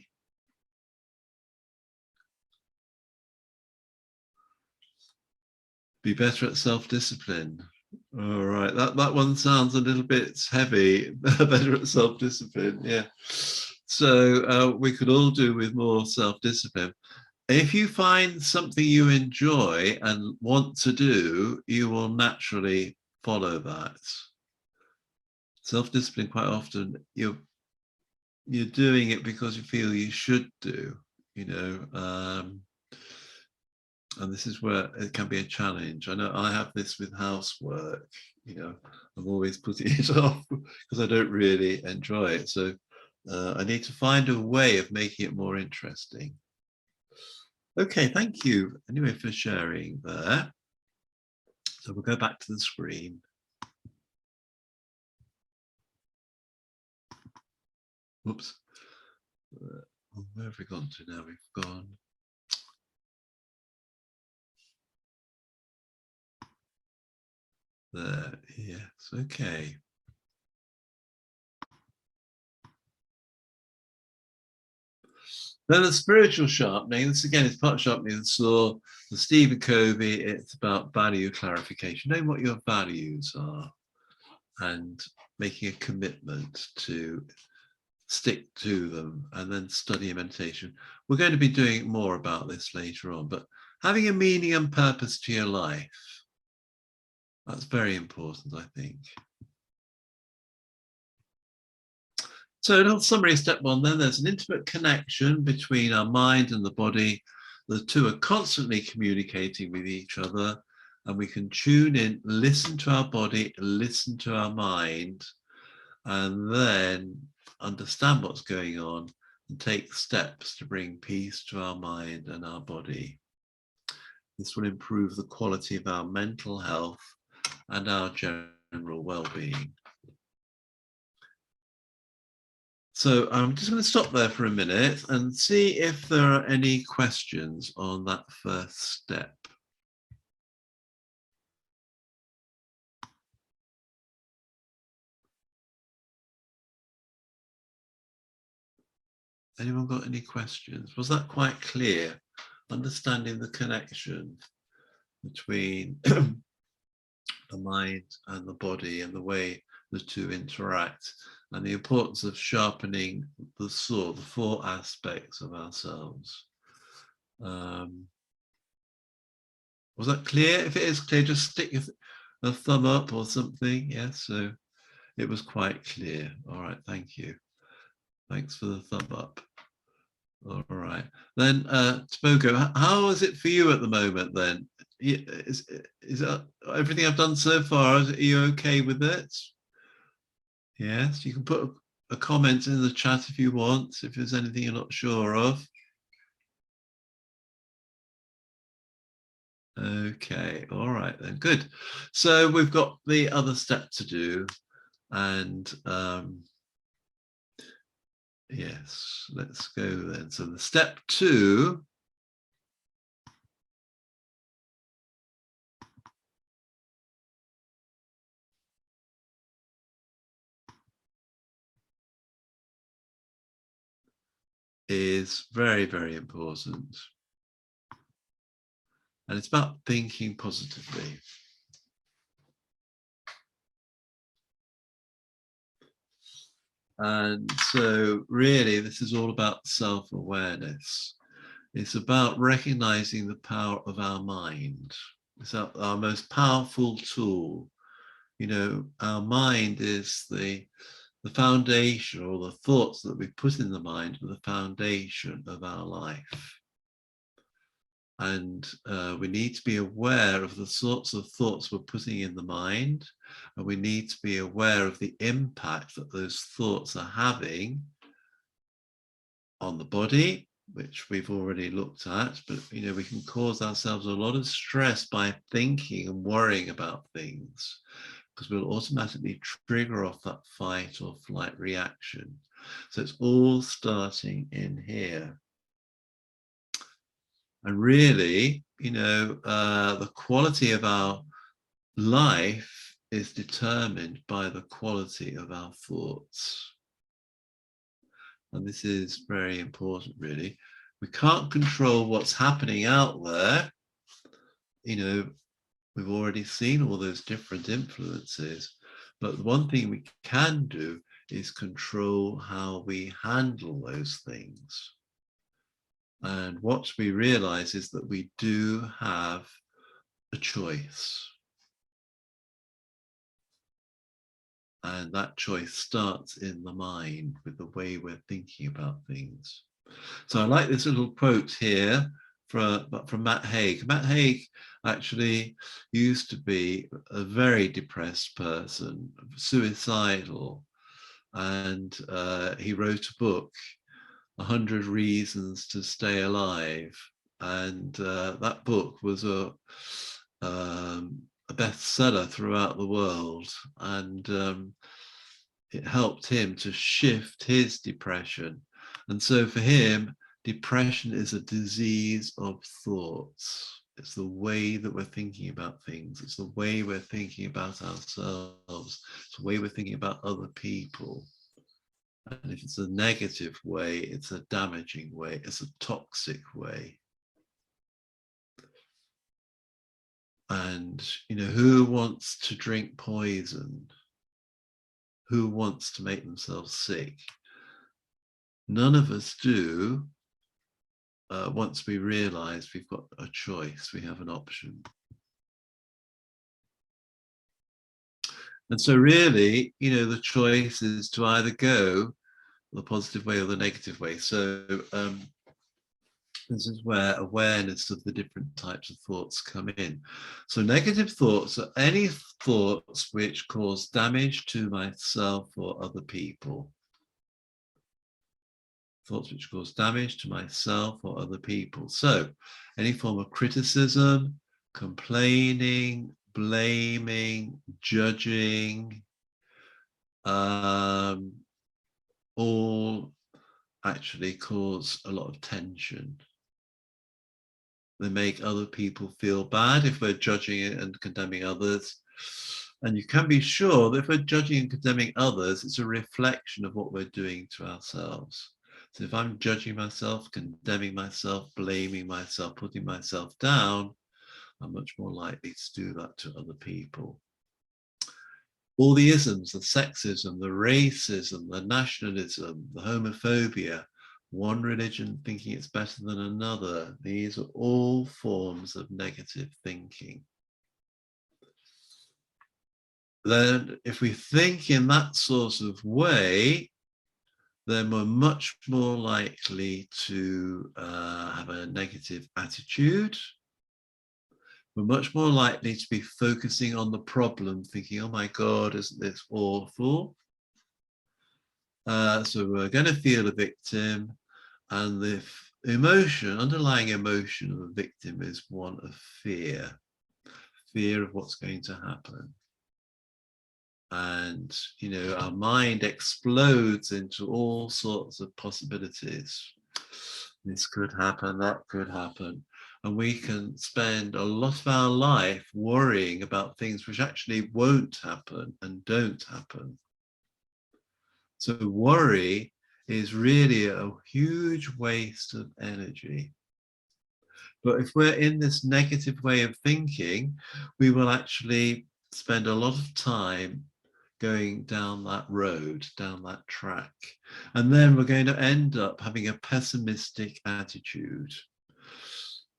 Be better at self-discipline. All right, that one sounds a little bit heavy. Better at self-discipline, yeah. So we could all do with more self-discipline. If you find something you enjoy and want to do, you will naturally follow that. Self-discipline, quite often you're doing it because you feel you should do, and this is where it can be a challenge. I know I have this with housework, I'm always putting it off because I don't really enjoy it. So I need to find a way of making it more interesting. Okay, thank you anyway for sharing there. So we'll go back to the screen. Whoops. Where have we gone to now? We've gone. There, yes, okay. Then the spiritual sharpening, this again is part of sharpening the saw, the Stephen Covey, it's about value clarification, knowing what your values are and making a commitment to stick to them, and then study meditation. We're going to be doing more about this later on, but having a meaning and purpose to your life, that's very important, I think. So a little summary of step 1 then, there's an intimate connection between our mind and the body. The two are constantly communicating with each other, and we can tune in, listen to our body, listen to our mind, and then understand what's going on and take steps to bring peace to our mind and our body. This will improve the quality of our mental health and our general well-being. So I'm just going to stop there for a minute and see if there are any questions on that first step. Anyone got any questions? Was that quite clear? Understanding the connection between the mind and the body and the way the two interact, and the importance of sharpening the sword, the four aspects of ourselves. Was that clear? If it is clear, just stick a thumb up or something. Yes, so it was quite clear. All right, thank you. Thanks for the thumb up. All right, then Tbogo, how is it for you at the moment then? Is everything I've done so far, are you okay with it? Yes, you can put a comment in the chat if you want, if there's anything you're not sure of. Okay, all right then, good. So we've got the other step to do, and yes, let's go then. So the step 2 is very, very important. And it's about thinking positively. And so really, this is all about self-awareness. It's about recognizing the power of our mind. It's our most powerful tool. You know, our mind is the foundation, or the thoughts that we put in the mind are the foundation of our life. And we need to be aware of the sorts of thoughts we're putting in the mind, and we need to be aware of the impact that those thoughts are having on the body, which we've already looked at. But you know, we can cause ourselves a lot of stress by thinking and worrying about things, because we'll automatically trigger off that fight or flight reaction. So it's all starting in here. And really, you know, the quality of our life is determined by the quality of our thoughts. And this is very important, really. We can't control what's happening out there. You know, we've already seen all those different influences. But the one thing we can do is control how we handle those things. And what we realize is that we do have a choice. And that choice starts in the mind with the way we're thinking about things. So I like this little quote here from Matt Haig. Matt Haig actually used to be a very depressed person, suicidal, and he wrote a book, 100 Reasons to Stay Alive, and that book was a bestseller throughout the world, and it helped him to shift his depression. And so for him, depression is a disease of thoughts. It's the way that we're thinking about things. It's the way we're thinking about ourselves. It's the way we're thinking about other people. And if it's a negative way, it's a damaging way, it's a toxic way. And, you know, who wants to drink poison? Who wants to make themselves sick? None of us do. Once we realize we've got a choice, we have an option. And so really, you know, the choice is to either go the positive way or the negative way. So this is where awareness of the different types of thoughts come in. So negative thoughts are any thoughts which cause damage to myself or other people. Thoughts which cause damage to myself or other people. So any form of criticism, complaining, blaming, judging, all actually cause a lot of tension. They make other people feel bad if we're judging and condemning others. And you can be sure that if we're judging and condemning others, it's a reflection of what we're doing to ourselves. So if I'm judging myself, condemning myself, blaming myself, putting myself down, I'm much more likely to do that to other people. All the isms, the sexism, the racism, the nationalism, the homophobia, one religion thinking it's better than another, these are all forms of negative thinking. Then if we think in that sort of way, then we're much more likely to have a negative attitude. We're much more likely to be focusing on the problem, thinking, oh my God, isn't this awful? So we're going to feel a victim, and the underlying emotion of a victim is one of fear of what's going to happen. And, you know, our mind explodes into all sorts of possibilities. This could happen, that could happen. And we can spend a lot of our life worrying about things which actually won't happen and don't happen. So worry is really a huge waste of energy. But if we're in this negative way of thinking, we will actually spend a lot of time going down that road, down that track. And then we're going to end up having a pessimistic attitude.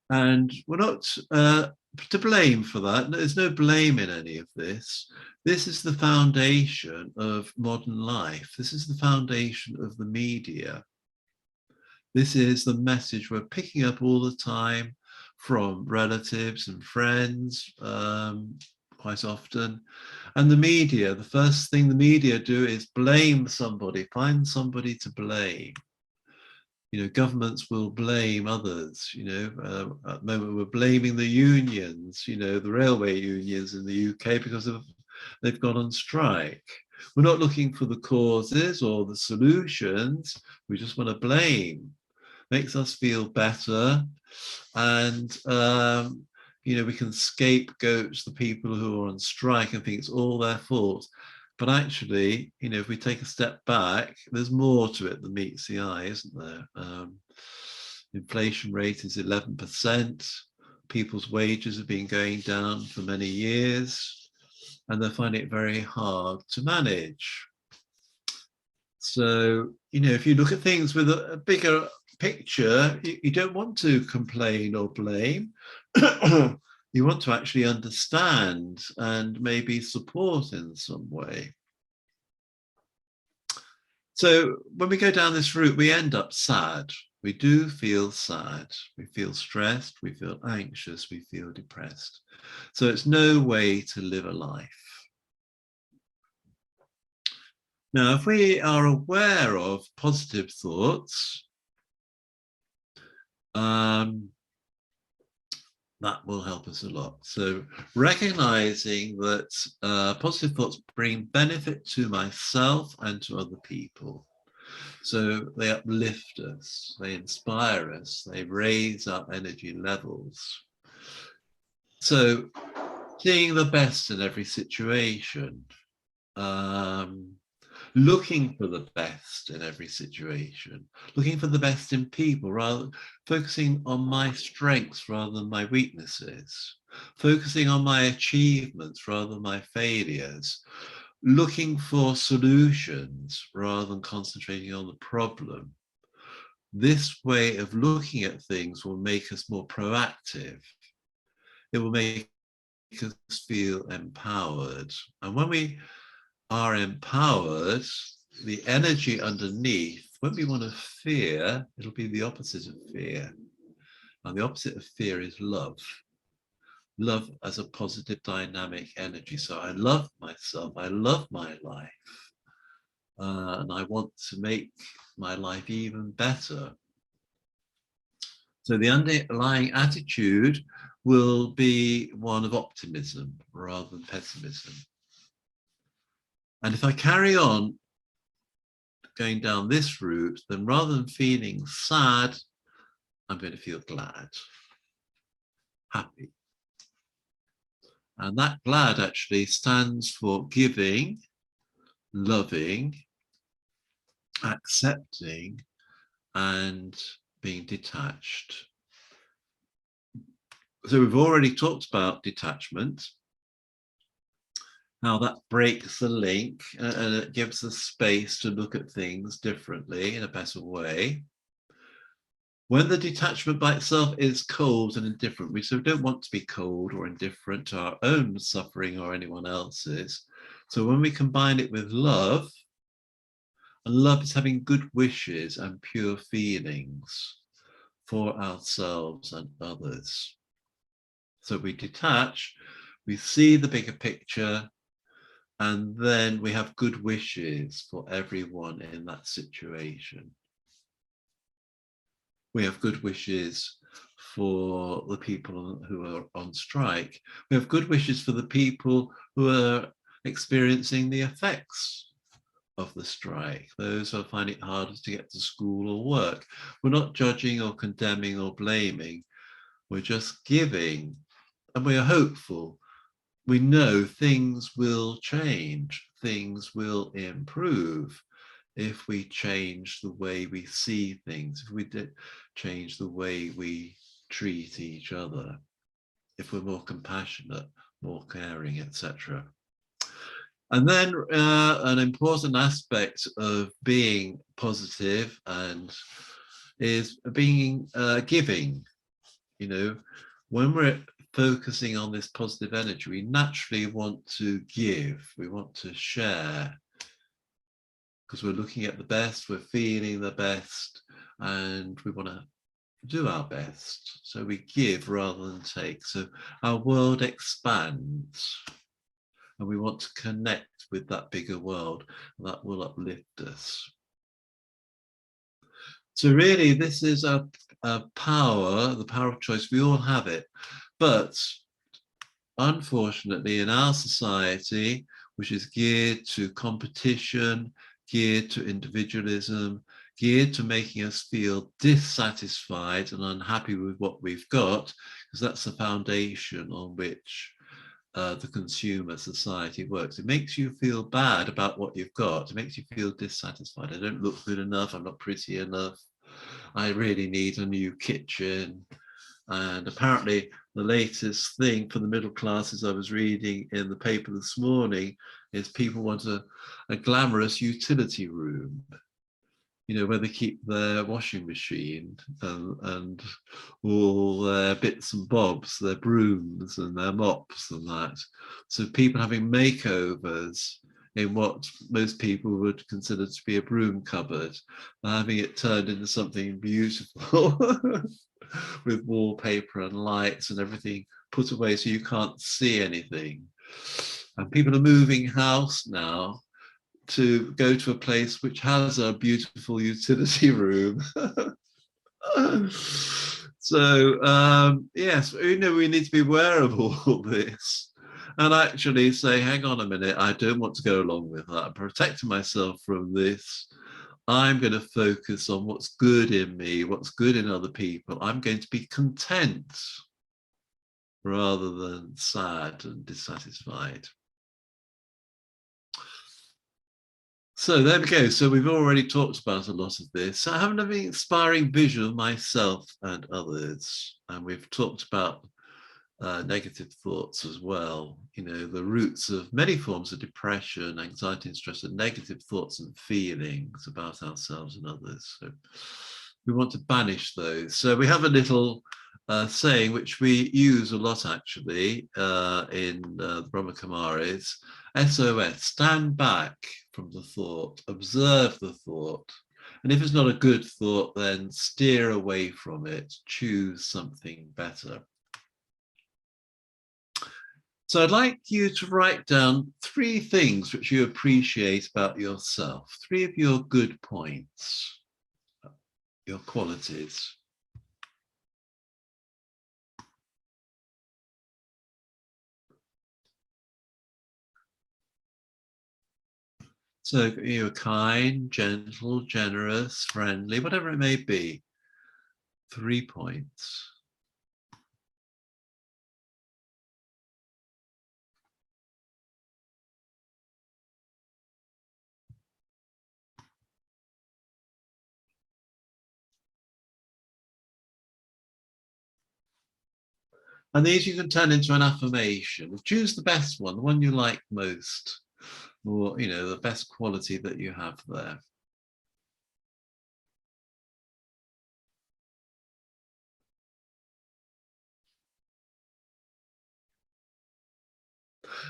And we're not to blame for that. There's no blame in any of this. This is the foundation of modern life. This is the foundation of the media. This is the message we're picking up all the time from relatives and friends, quite often. And the media, the first thing the media do is blame somebody, find somebody to blame. You know, governments will blame others, you know, at the moment we're blaming the unions, you know, the railway unions in the UK because they've gone on strike. We're not looking for the causes or the solutions, we just want to blame. Makes us feel better, and you know, we can scapegoat the people who are on strike and think it's all their fault. But actually, you know, if we take a step back, there's more to it than meets the eye, isn't there? Inflation rate is 11%. People's wages have been going down for many years, and they're finding it very hard to manage. So, you know, if you look at things with a bigger picture, you don't want to complain or blame. You want to actually understand and maybe support in some way. So when we go down this route, we end up sad. We do feel sad. We feel stressed. We feel anxious. We feel depressed. So it's no way to live a life. Now, if we are aware of positive thoughts, that will help us a lot. So recognizing that positive thoughts bring benefit to myself and to other people. So they uplift us, they inspire us, they raise our energy levels. So seeing the best in every situation, looking for the best in every situation, looking for the best in people, rather focusing on my strengths rather than my weaknesses, focusing on my achievements rather than my failures, looking for solutions rather than concentrating on the problem. This way of looking at things will make us more proactive. It will make us feel empowered. And when we are empowered, the energy underneath won't be one of fear, it'll be the opposite of fear. And the opposite of fear is love. Love as a positive dynamic energy. So I love myself, I love my life, and I want to make my life even better. So the underlying attitude will be one of optimism rather than pessimism. And if I carry on going down this route, then rather than feeling sad, I'm going to feel glad, happy. And that glad actually stands for giving, loving, accepting, and being detached. So we've already talked about detachment, how that breaks the link and it gives us space to look at things differently in a better way. When the detachment by itself is cold and indifferent, we so don't want to be cold or indifferent to our own suffering or anyone else's. So when we combine it with love, and love is having good wishes and pure feelings for ourselves and others. So we detach, we see the bigger picture, and then we have good wishes for everyone in that situation. We have good wishes for the people who are on strike. We have good wishes for the people who are experiencing the effects of the strike, those who find it hardest to get to school or work. We're not judging or condemning or blaming. We're just giving, and we are hopeful. We know things will change, things will improve if we change the way we see things, if we change the way we treat each other, if we're more compassionate, more caring, etc. And then an important aspect of being positive and is being giving. You know, when we're focusing on this positive energy, we naturally want to give, we want to share, because we're looking at the best, we're feeling the best, and we want to do our best. So we give rather than take. So our world expands, and we want to connect with that bigger world, and that will uplift us. So really, this is a power, the power of choice. We all have it. But unfortunately, in our society, which is geared to competition, geared to individualism, geared to making us feel dissatisfied and unhappy with what we've got, because that's the foundation on which the consumer society works. It makes you feel bad about what you've got. It makes you feel dissatisfied. I don't look good enough. I'm not pretty enough. I really need a new kitchen. And apparently the latest thing for the middle classes I was reading in the paper this morning is people want a glamorous utility room, you know, where they keep their washing machine and all their bits and bobs, their brooms and their mops and that. So people having makeovers in what most people would consider to be a broom cupboard, having it turned into something beautiful with wallpaper and lights and everything put away so you can't see anything. And people are moving house now to go to a place which has a beautiful utility room. So yes, you know, we need to be aware of all this and actually say, hang on a minute, I don't want to go along with that. I'm protecting myself from this. I'm going to focus on what's good in me, what's good in other people. I'm going to be content rather than sad and dissatisfied. So there we go. So we've already talked about a lot of this. I have an inspiring vision of myself and others. And we've talked about negative thoughts as well. You know, the roots of many forms of depression, anxiety and stress are negative thoughts and feelings about ourselves and others. So we want to banish those. So we have a little saying which we use a lot actually in the Brahma Kumaris. SOS, stand back from the thought, observe the thought. And if it's not a good thought, then steer away from it, choose something better. So I'd like you to write down 3 things which you appreciate about yourself, 3 of your good points, your qualities. So you're kind, gentle, generous, friendly, whatever it may be. 3 points. And these you can turn into an affirmation. Choose the best one, the one you like most, or, you know, the best quality that you have there.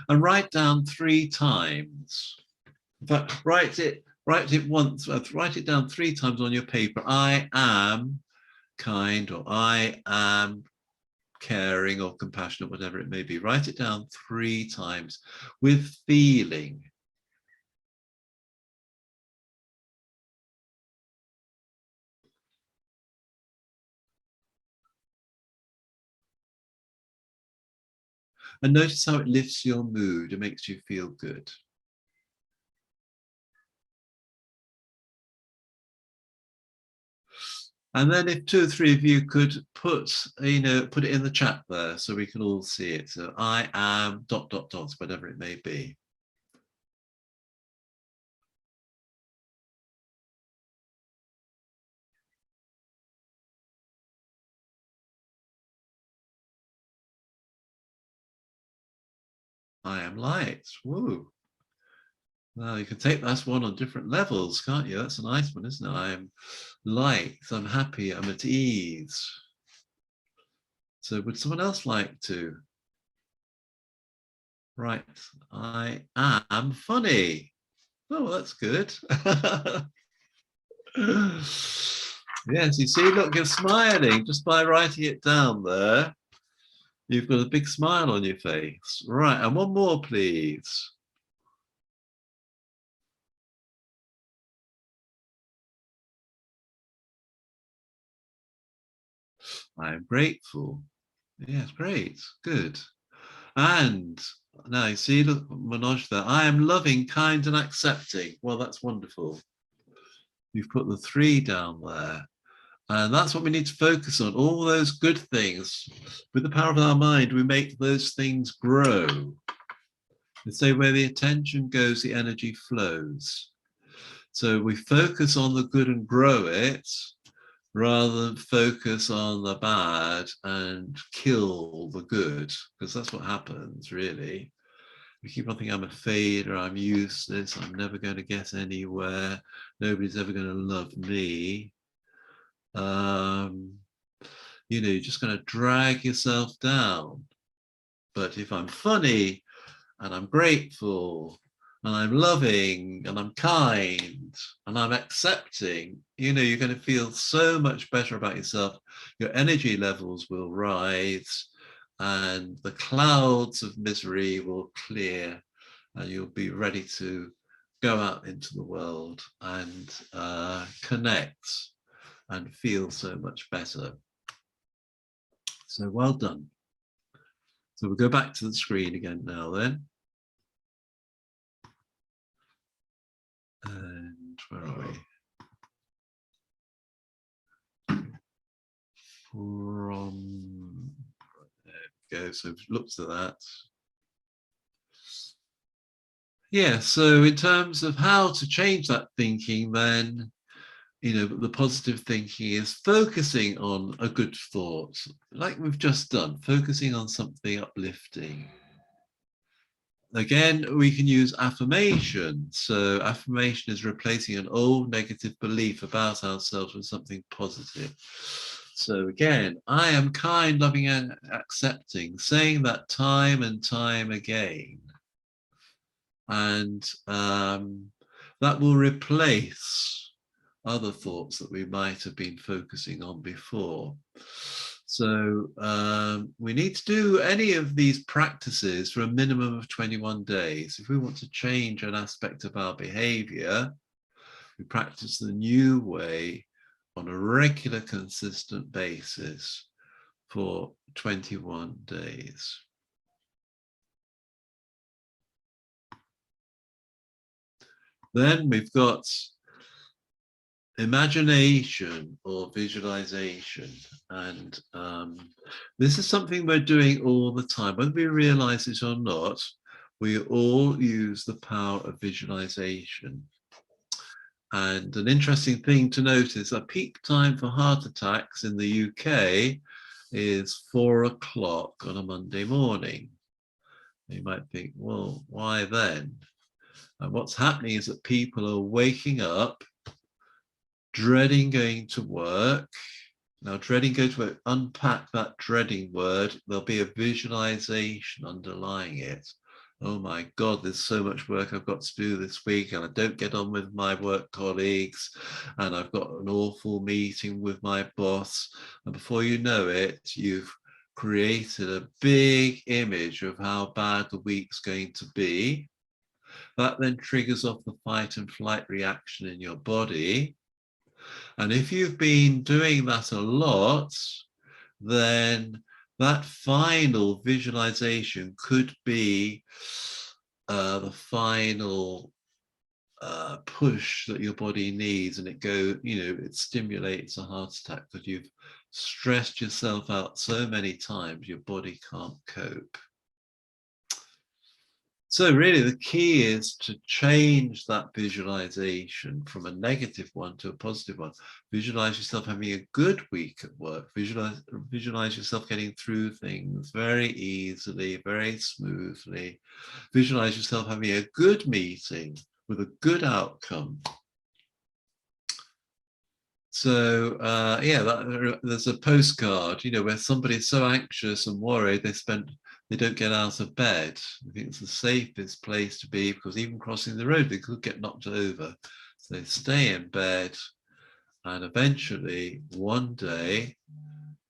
And write down 3 times. In fact, write it once, write it down 3 times on your paper. I am kind, or I am caring or compassionate, whatever it may be. Write it down 3 times with feeling. And notice how it lifts your mood. It makes you feel good. And then if 2 or 3 of you could put it in the chat there so we can all see it. So I am ... whatever it may be. I am light. Woo. Well, you can take that one on different levels, can't you? That's a nice one, isn't it? I am light, I'm happy, I'm at ease. So would someone else like to? Right, I am funny. Oh, well, that's good. Yes, you see, look, you're smiling just by writing it down there. You've got a big smile on your face. Right, and one more, please. I am grateful. Yes, great, good. And now you see, look, Manoj there. I am loving, kind, and accepting. Well, that's wonderful. You've put the 3 down there. And that's what we need to focus on, all those good things. With the power of our mind, we make those things grow. They say where the attention goes, the energy flows. So we focus on the good and grow it, rather than focus on the bad and kill the good, because that's what happens, really. We keep on thinking, I'm a failure, I'm useless, I'm never going to get anywhere, nobody's ever going to love me. You know, you're just going to drag yourself down. But if I'm funny and I'm grateful and I'm loving and I'm kind and I'm accepting, you know, you're going to feel so much better about yourself. Your energy levels will rise and the clouds of misery will clear and you'll be ready to go out into the world and connect and feel so much better. So well done. So we'll go back to the screen again now then. And where are we? There we go. So we've looked at that. Yeah, so in terms of how to change that thinking, then, you know, the positive thinking is focusing on a good thought, like we've just done, focusing on something uplifting. Again, we can use affirmation. So affirmation is replacing an old negative belief about ourselves with something positive. So again, I am kind, loving, and accepting, saying that time and time again. And that will replace other thoughts that we might have been focusing on before. So we need to do any of these practices for a minimum of 21 days. If we want to change an aspect of our behavior, we practice the new way on a regular, consistent basis for 21 days. Then we've got imagination or visualization, and this is something we're doing all the time, whether we realize it or not. We all use the power of visualization. And an interesting thing to notice, a peak time for heart attacks in the UK is 4 o'clock on a Monday morning. You might think, well, why then? And what's happening is that people are waking up, dreading going to work. Now, dreading going to work, unpack that dreading word. There'll be a visualization underlying it. Oh my God, there's so much work I've got to do this week, and I don't get on with my work colleagues, and I've got an awful meeting with my boss. And before you know it, you've created a big image of how bad the week's going to be. That then triggers off the fight and flight reaction in your body. And if you've been doing that a lot, then that final visualization could be the final push that your body needs, and it stimulates a heart attack because you've stressed yourself out so many times your body can't cope. So really the key is to change that visualization from a negative one to a positive one. Visualize yourself having a good week at work. Visualize yourself getting through things very easily, very smoothly. Visualize yourself having a good meeting with a good outcome. So there's a postcard, where somebody's so anxious and worried they don't get out of bed. I think it's the safest place to be, because even crossing the road, they could get knocked over. So they stay in bed, and eventually one day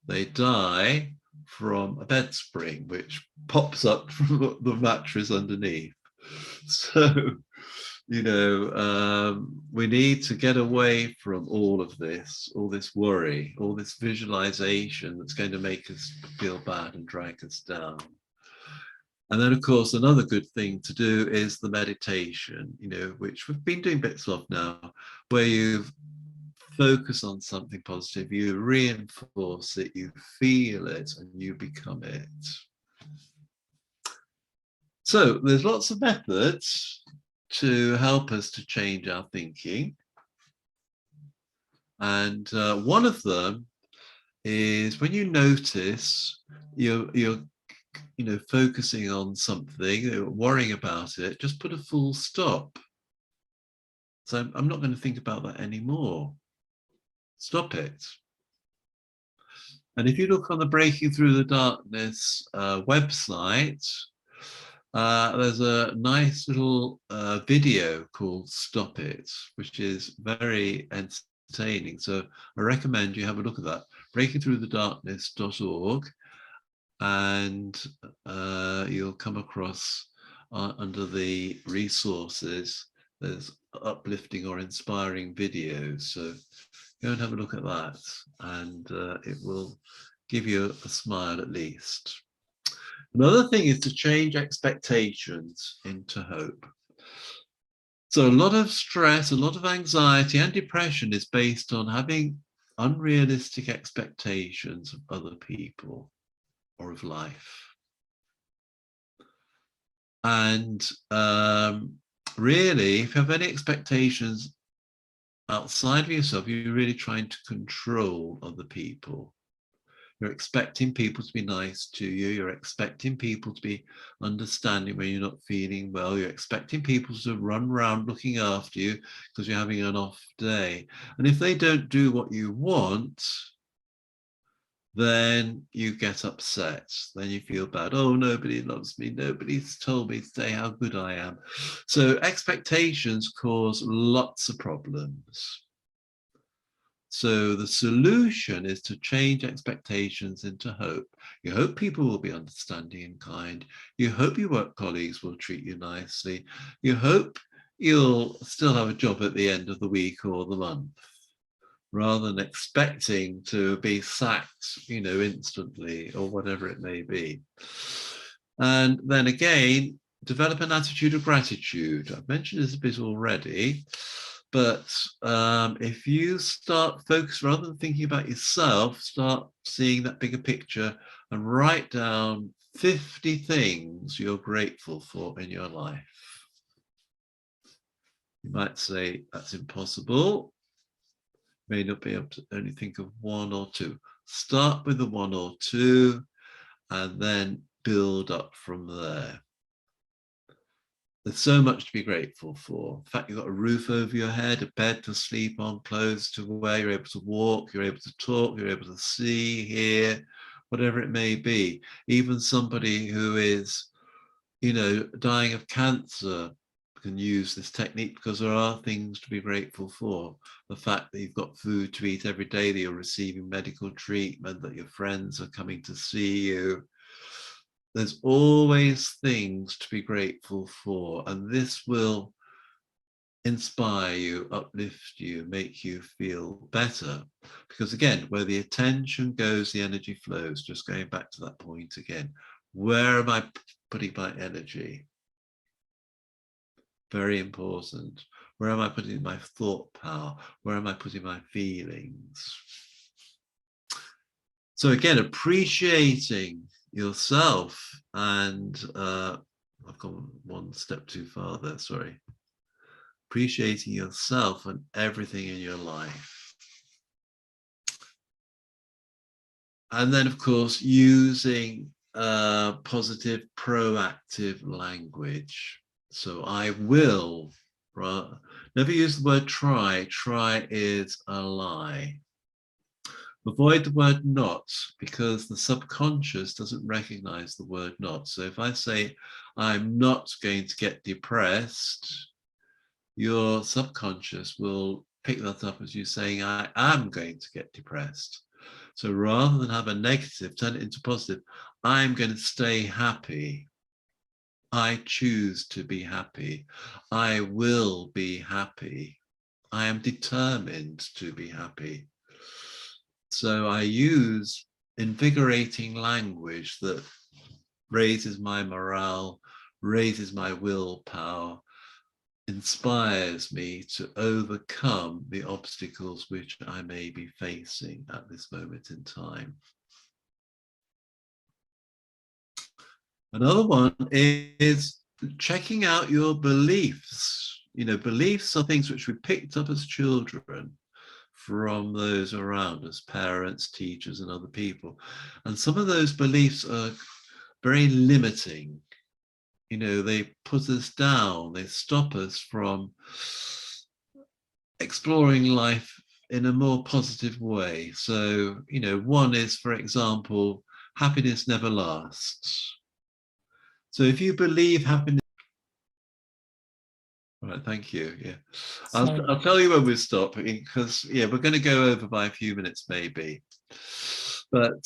they die from a bed spring, which pops up from the mattress underneath. So, we need to get away from all this worry, all this visualization that's going to make us feel bad and drag us down. And then, of course, another good thing to do is the meditation, which we've been doing bits of now, where you focus on something positive, you reinforce it, you feel it, and you become it. So there's lots of methods to help us to change our thinking. And one of them is when you notice you're focusing on something, worrying about it, just put a full stop. So I'm not going to think about that anymore. Stop it. And if you look on the Breaking Through the Darkness website, there's a nice little video called Stop It, which is very entertaining. So I recommend you have a look at that, breakingthroughthedarkness.org, and you'll come across under the resources, there's uplifting or inspiring videos. So go and have a look at that, and it will give you a smile at least. Another thing is to change expectations into hope. So a lot of stress, a lot of anxiety and depression is based on having unrealistic expectations of other people or of life. And really, if you have any expectations outside of yourself, you're really trying to control other people. You're expecting people to be nice to you. You're expecting people to be understanding when you're not feeling well. You're expecting people to run around looking after you because you're having an off day. And if they don't do what you want, then you get upset. Then you feel bad. Oh, nobody loves me. Nobody's told me today how good I am. So expectations cause lots of problems. So the solution is to change expectations into hope. You hope people will be understanding and kind. You hope your work colleagues will treat you nicely. You hope you'll still have a job at the end of the week or the month, rather than expecting to be sacked, instantly, or whatever it may be. And then again, develop an attitude of gratitude. I've mentioned this a bit already. But if you start focus, rather than thinking about yourself, start seeing that bigger picture and write down 50 things you're grateful for in your life. You might say that's impossible. You may not be able to only think of one or two. Start with the 1 or 2 and then build up from there. There's so much to be grateful for. In fact, you've got a roof over your head, a bed to sleep on, clothes to wear, you're able to walk, you're able to talk, you're able to see, hear, whatever it may be. Even somebody who is, dying of cancer can use this technique, because there are things to be grateful for. The fact that you've got food to eat every day, that you're receiving medical treatment, that your friends are coming to see you. There's always things to be grateful for, and this will inspire you, uplift you, make you feel better. Because again, where the attention goes, the energy flows. Just going back to that point again. Where am I putting my energy? Very important. Where am I putting my thought power? Where am I putting my feelings? So again, appreciating yourself, and I've gone one step too far there, sorry. Appreciating yourself and everything in your life. And then, of course, using positive, proactive language. So I will, right? Never use the word try. Try is a lie. Avoid the word not, because the subconscious doesn't recognize the word not. So if I say, I'm not going to get depressed, your subconscious will pick that up as you saying, I am going to get depressed. So rather than have a negative, turn it into positive. I'm going to stay happy. I choose to be happy. I will be happy. I am determined to be happy. So I use invigorating language that raises my morale, raises my willpower, inspires me to overcome the obstacles which I may be facing at this moment in time. Another one is checking out your beliefs. Beliefs are things which we picked up as children from those around us, parents, teachers, and other people. And some of those beliefs are very limiting. They put us down, they stop us from exploring life in a more positive way. So, one is, for example, happiness never lasts. So if you believe happiness, all right, thank you. Yeah, I'll tell you when we stop, because we're going to go over by a few minutes maybe. But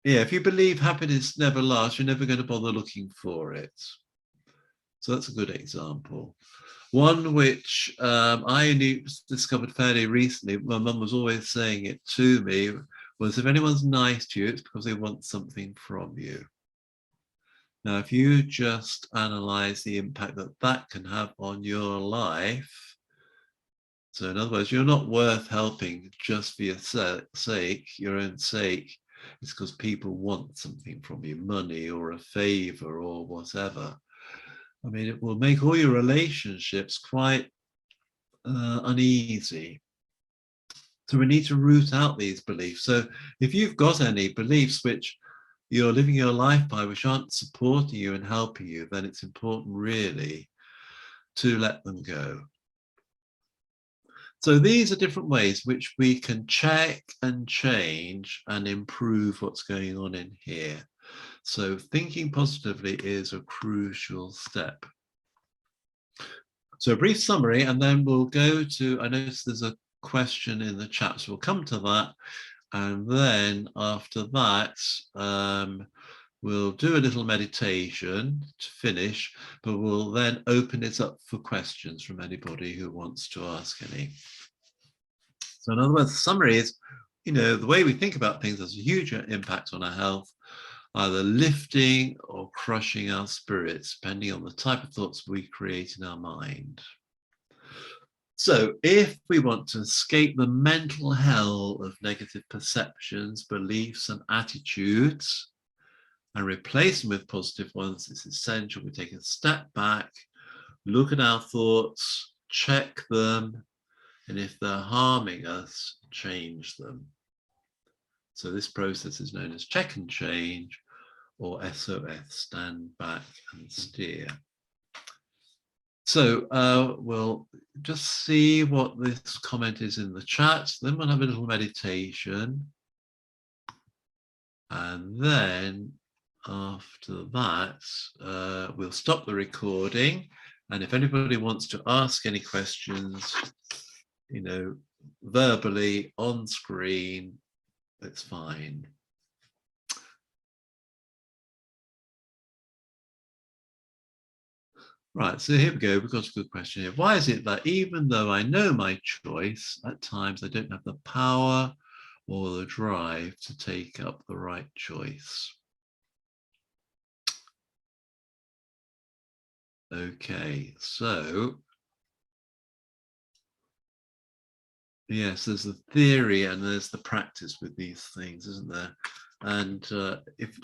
if you believe happiness never lasts, you're never going to bother looking for it. So that's a good example. One which I only discovered fairly recently, my mum was always saying it to me, was if anyone's nice to you, it's because they want something from you. Now, if you just analyze the impact that that can have on your life, so in other words, you're not worth helping just for your sake, your own sake. It's because people want something from you, money or a favor or whatever. I mean, it will make all your relationships quite uneasy. So we need to root out these beliefs. So if you've got any beliefs which you're living your life by, which aren't supporting you and helping you, then it's important really to let them go. So these are different ways which we can check and change and improve what's going on in here. So thinking positively is a crucial step. So a brief summary, and then we'll go to, I notice there's a question in the chat, so we'll come to that. And then after that, we'll do a little meditation to finish, but we'll then open it up for questions from anybody who wants to ask any. So in other words, the summary is, the way we think about things has a huge impact on our health, either lifting or crushing our spirits, depending on the type of thoughts we create in our mind. So if we want to escape the mental hell of negative perceptions, beliefs, and attitudes, and replace them with positive ones, it's essential we take a step back, look at our thoughts, check them, And if they're harming us, change them. So this process is known as check and change, or SOS, stand back and steer. So we'll just see what this comment is in the chat. Then we'll have a little meditation. And then after that, we'll stop the recording. And if anybody wants to ask any questions, you know, verbally on screen, it's fine. Right, so here we go. We've got a good question here. Why is it that even though I know my choice, at times I don't have the power or the drive to take up the right choice? Okay, so yes, there's the theory and there's the practice with these things, isn't there? And if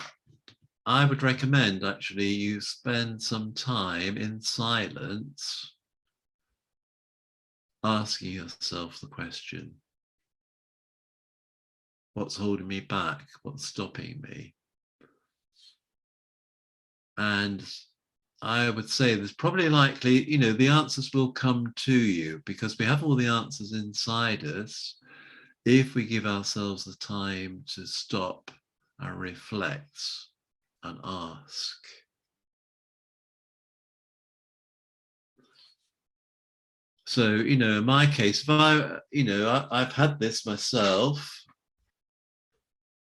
I would recommend actually you spend some time in silence asking yourself the question, what's holding me back? What's stopping me? And I would say there's probably likely, you know, the answers will come to you because we have all the answers inside us if we give ourselves the time to stop and reflect and ask. So, you know, in my case, if I've had this myself,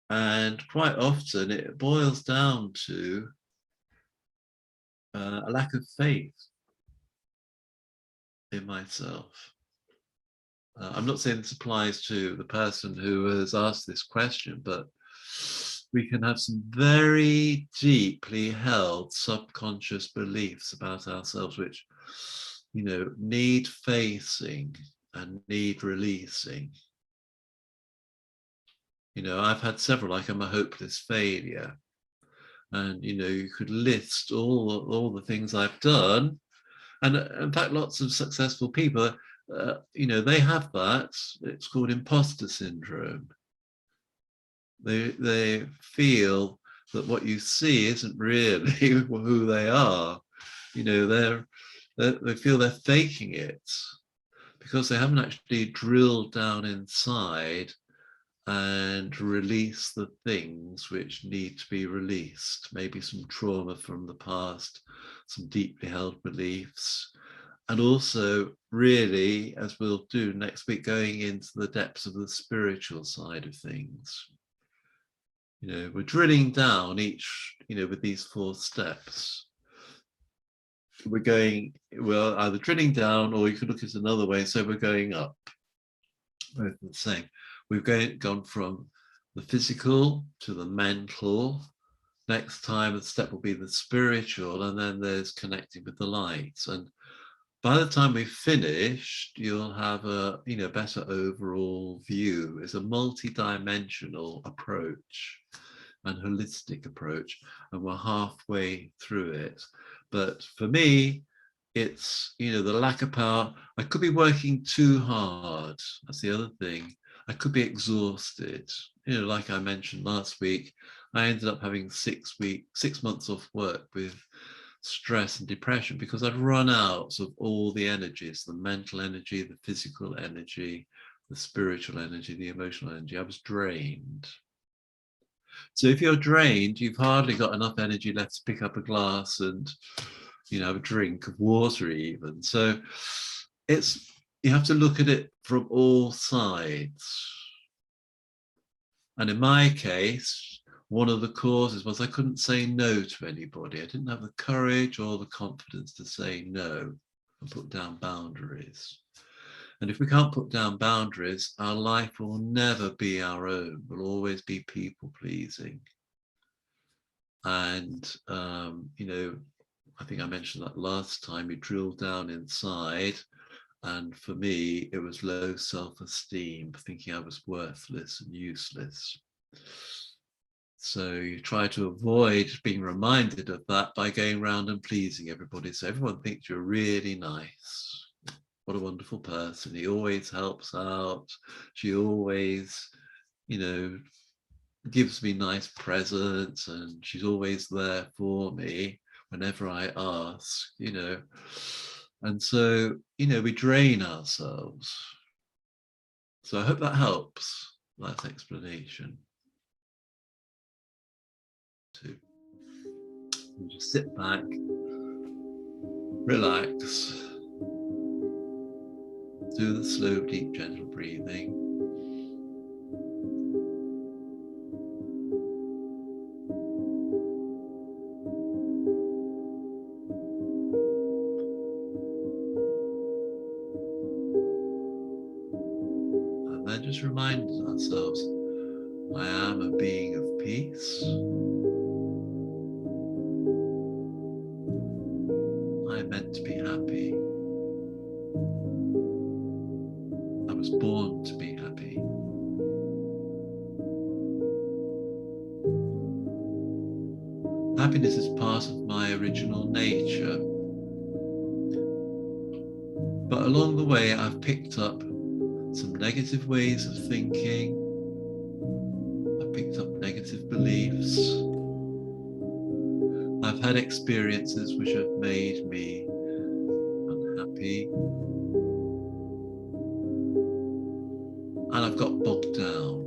and quite often it boils down to a lack of faith in myself. I'm not saying this applies to the person who has asked this question, but we can have some very deeply held subconscious beliefs about ourselves, which, you know, need facing and need releasing. You know, I've had several, like I'm a hopeless failure. And, you know, you could list all the things I've done. And in fact, lots of successful people, you know, they have that. It's called imposter syndrome. They feel that what you see isn't really who they are. You know, they feel they're faking it because they haven't actually drilled down inside and release the things which need to be released. Maybe some trauma from the past, some deeply held beliefs, and also really, as we'll do next week, going into the depths of the spiritual side of things. You know, we're drilling down each, you know, with these 4 steps. We're either drilling down, or you could look at it another way. So we're going up, both the same. We've gone from the physical to the mental. Next time, the step will be the spiritual, and then there's connecting with the light. And by the time we've finished, you'll have a, you know, better overall view. It's a multi-dimensional approach and holistic approach, and we're halfway through it. But for me, it's, you know, the lack of power. I could be working too hard. That's the other thing. I could be exhausted. You know, like I mentioned last week, I ended up having 6 months off work with stress and depression because I'd run out of all the energies, the mental energy, the physical energy, the spiritual energy, the emotional energy. I was drained. So if you're drained, you've hardly got enough energy left to pick up a glass and, you know, have a drink of water even. So you have to look at it from all sides. And in my case, one of the causes was I couldn't say no to anybody. I didn't have the courage or the confidence to say no and put down boundaries. And if we can't put down boundaries, our life will never be our own. We'll always be people pleasing. And, you know, I think I mentioned that last time, you drill down inside. And for me, it was low self-esteem, thinking I was worthless and useless. So you try to avoid being reminded of that by going around and pleasing everybody. So everyone thinks you're really nice. what a wonderful person. He always helps out. She always, you know, gives me nice presents, and she's always there for me whenever I ask, you know. And so, you know, we drain ourselves. So I hope that helps, that explanation. To just sit back, relax, do the slow, deep, gentle breathing. And then just remind ourselves, I am a being of peace. I'm meant to be happy. I was born to be happy. Happiness is part of my original nature. But along the way, I've picked up some negative ways of thinking. I've picked up negative beliefs. I've had experiences which have made me unhappy. And I've got bogged down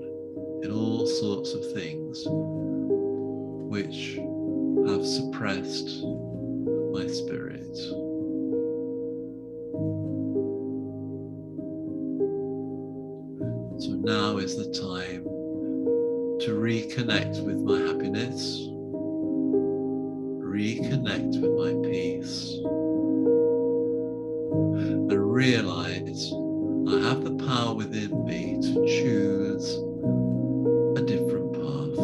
in all sorts of things which have suppressed my spirit. So now is the time to reconnect with my happiness, reconnect with my peace, and realize I have the power within me to choose a different path.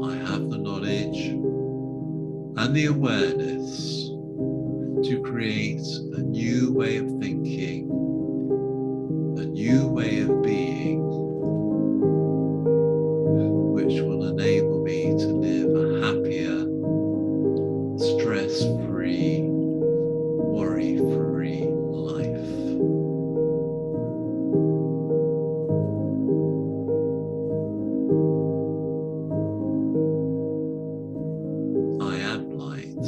I have the knowledge and the awareness to create a new way of thinking, a new way of being, which will enable me to live a happier, stress-free, worry-free life. I am light.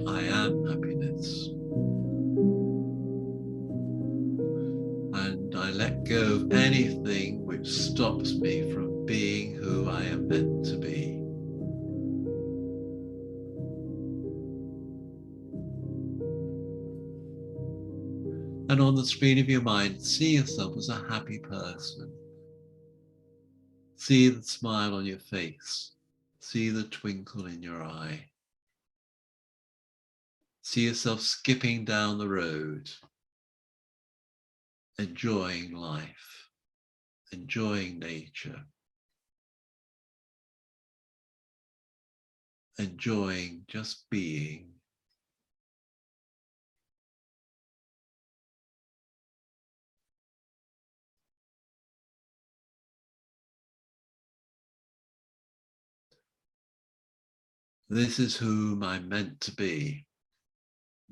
I am happiness. And I let go of anything which stops me from being who I am meant to be. And on the screen of your mind, see yourself as a happy person. See the smile on your face. See the twinkle in your eye. See yourself skipping down the road, enjoying life, enjoying nature, enjoying just being. This is whom I'm meant to be.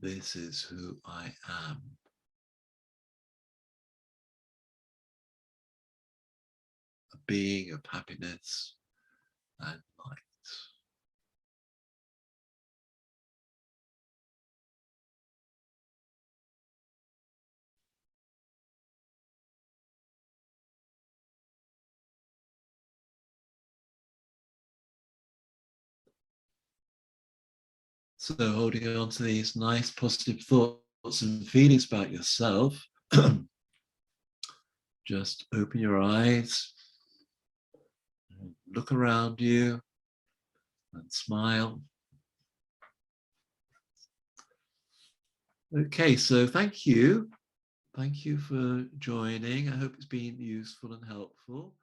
This is who I am. A being of happiness and light. So holding on to these nice positive thoughts and feelings about yourself, just open your eyes, look around you and smile. Okay, so thank you. Thank you for joining. I hope it's been useful and helpful.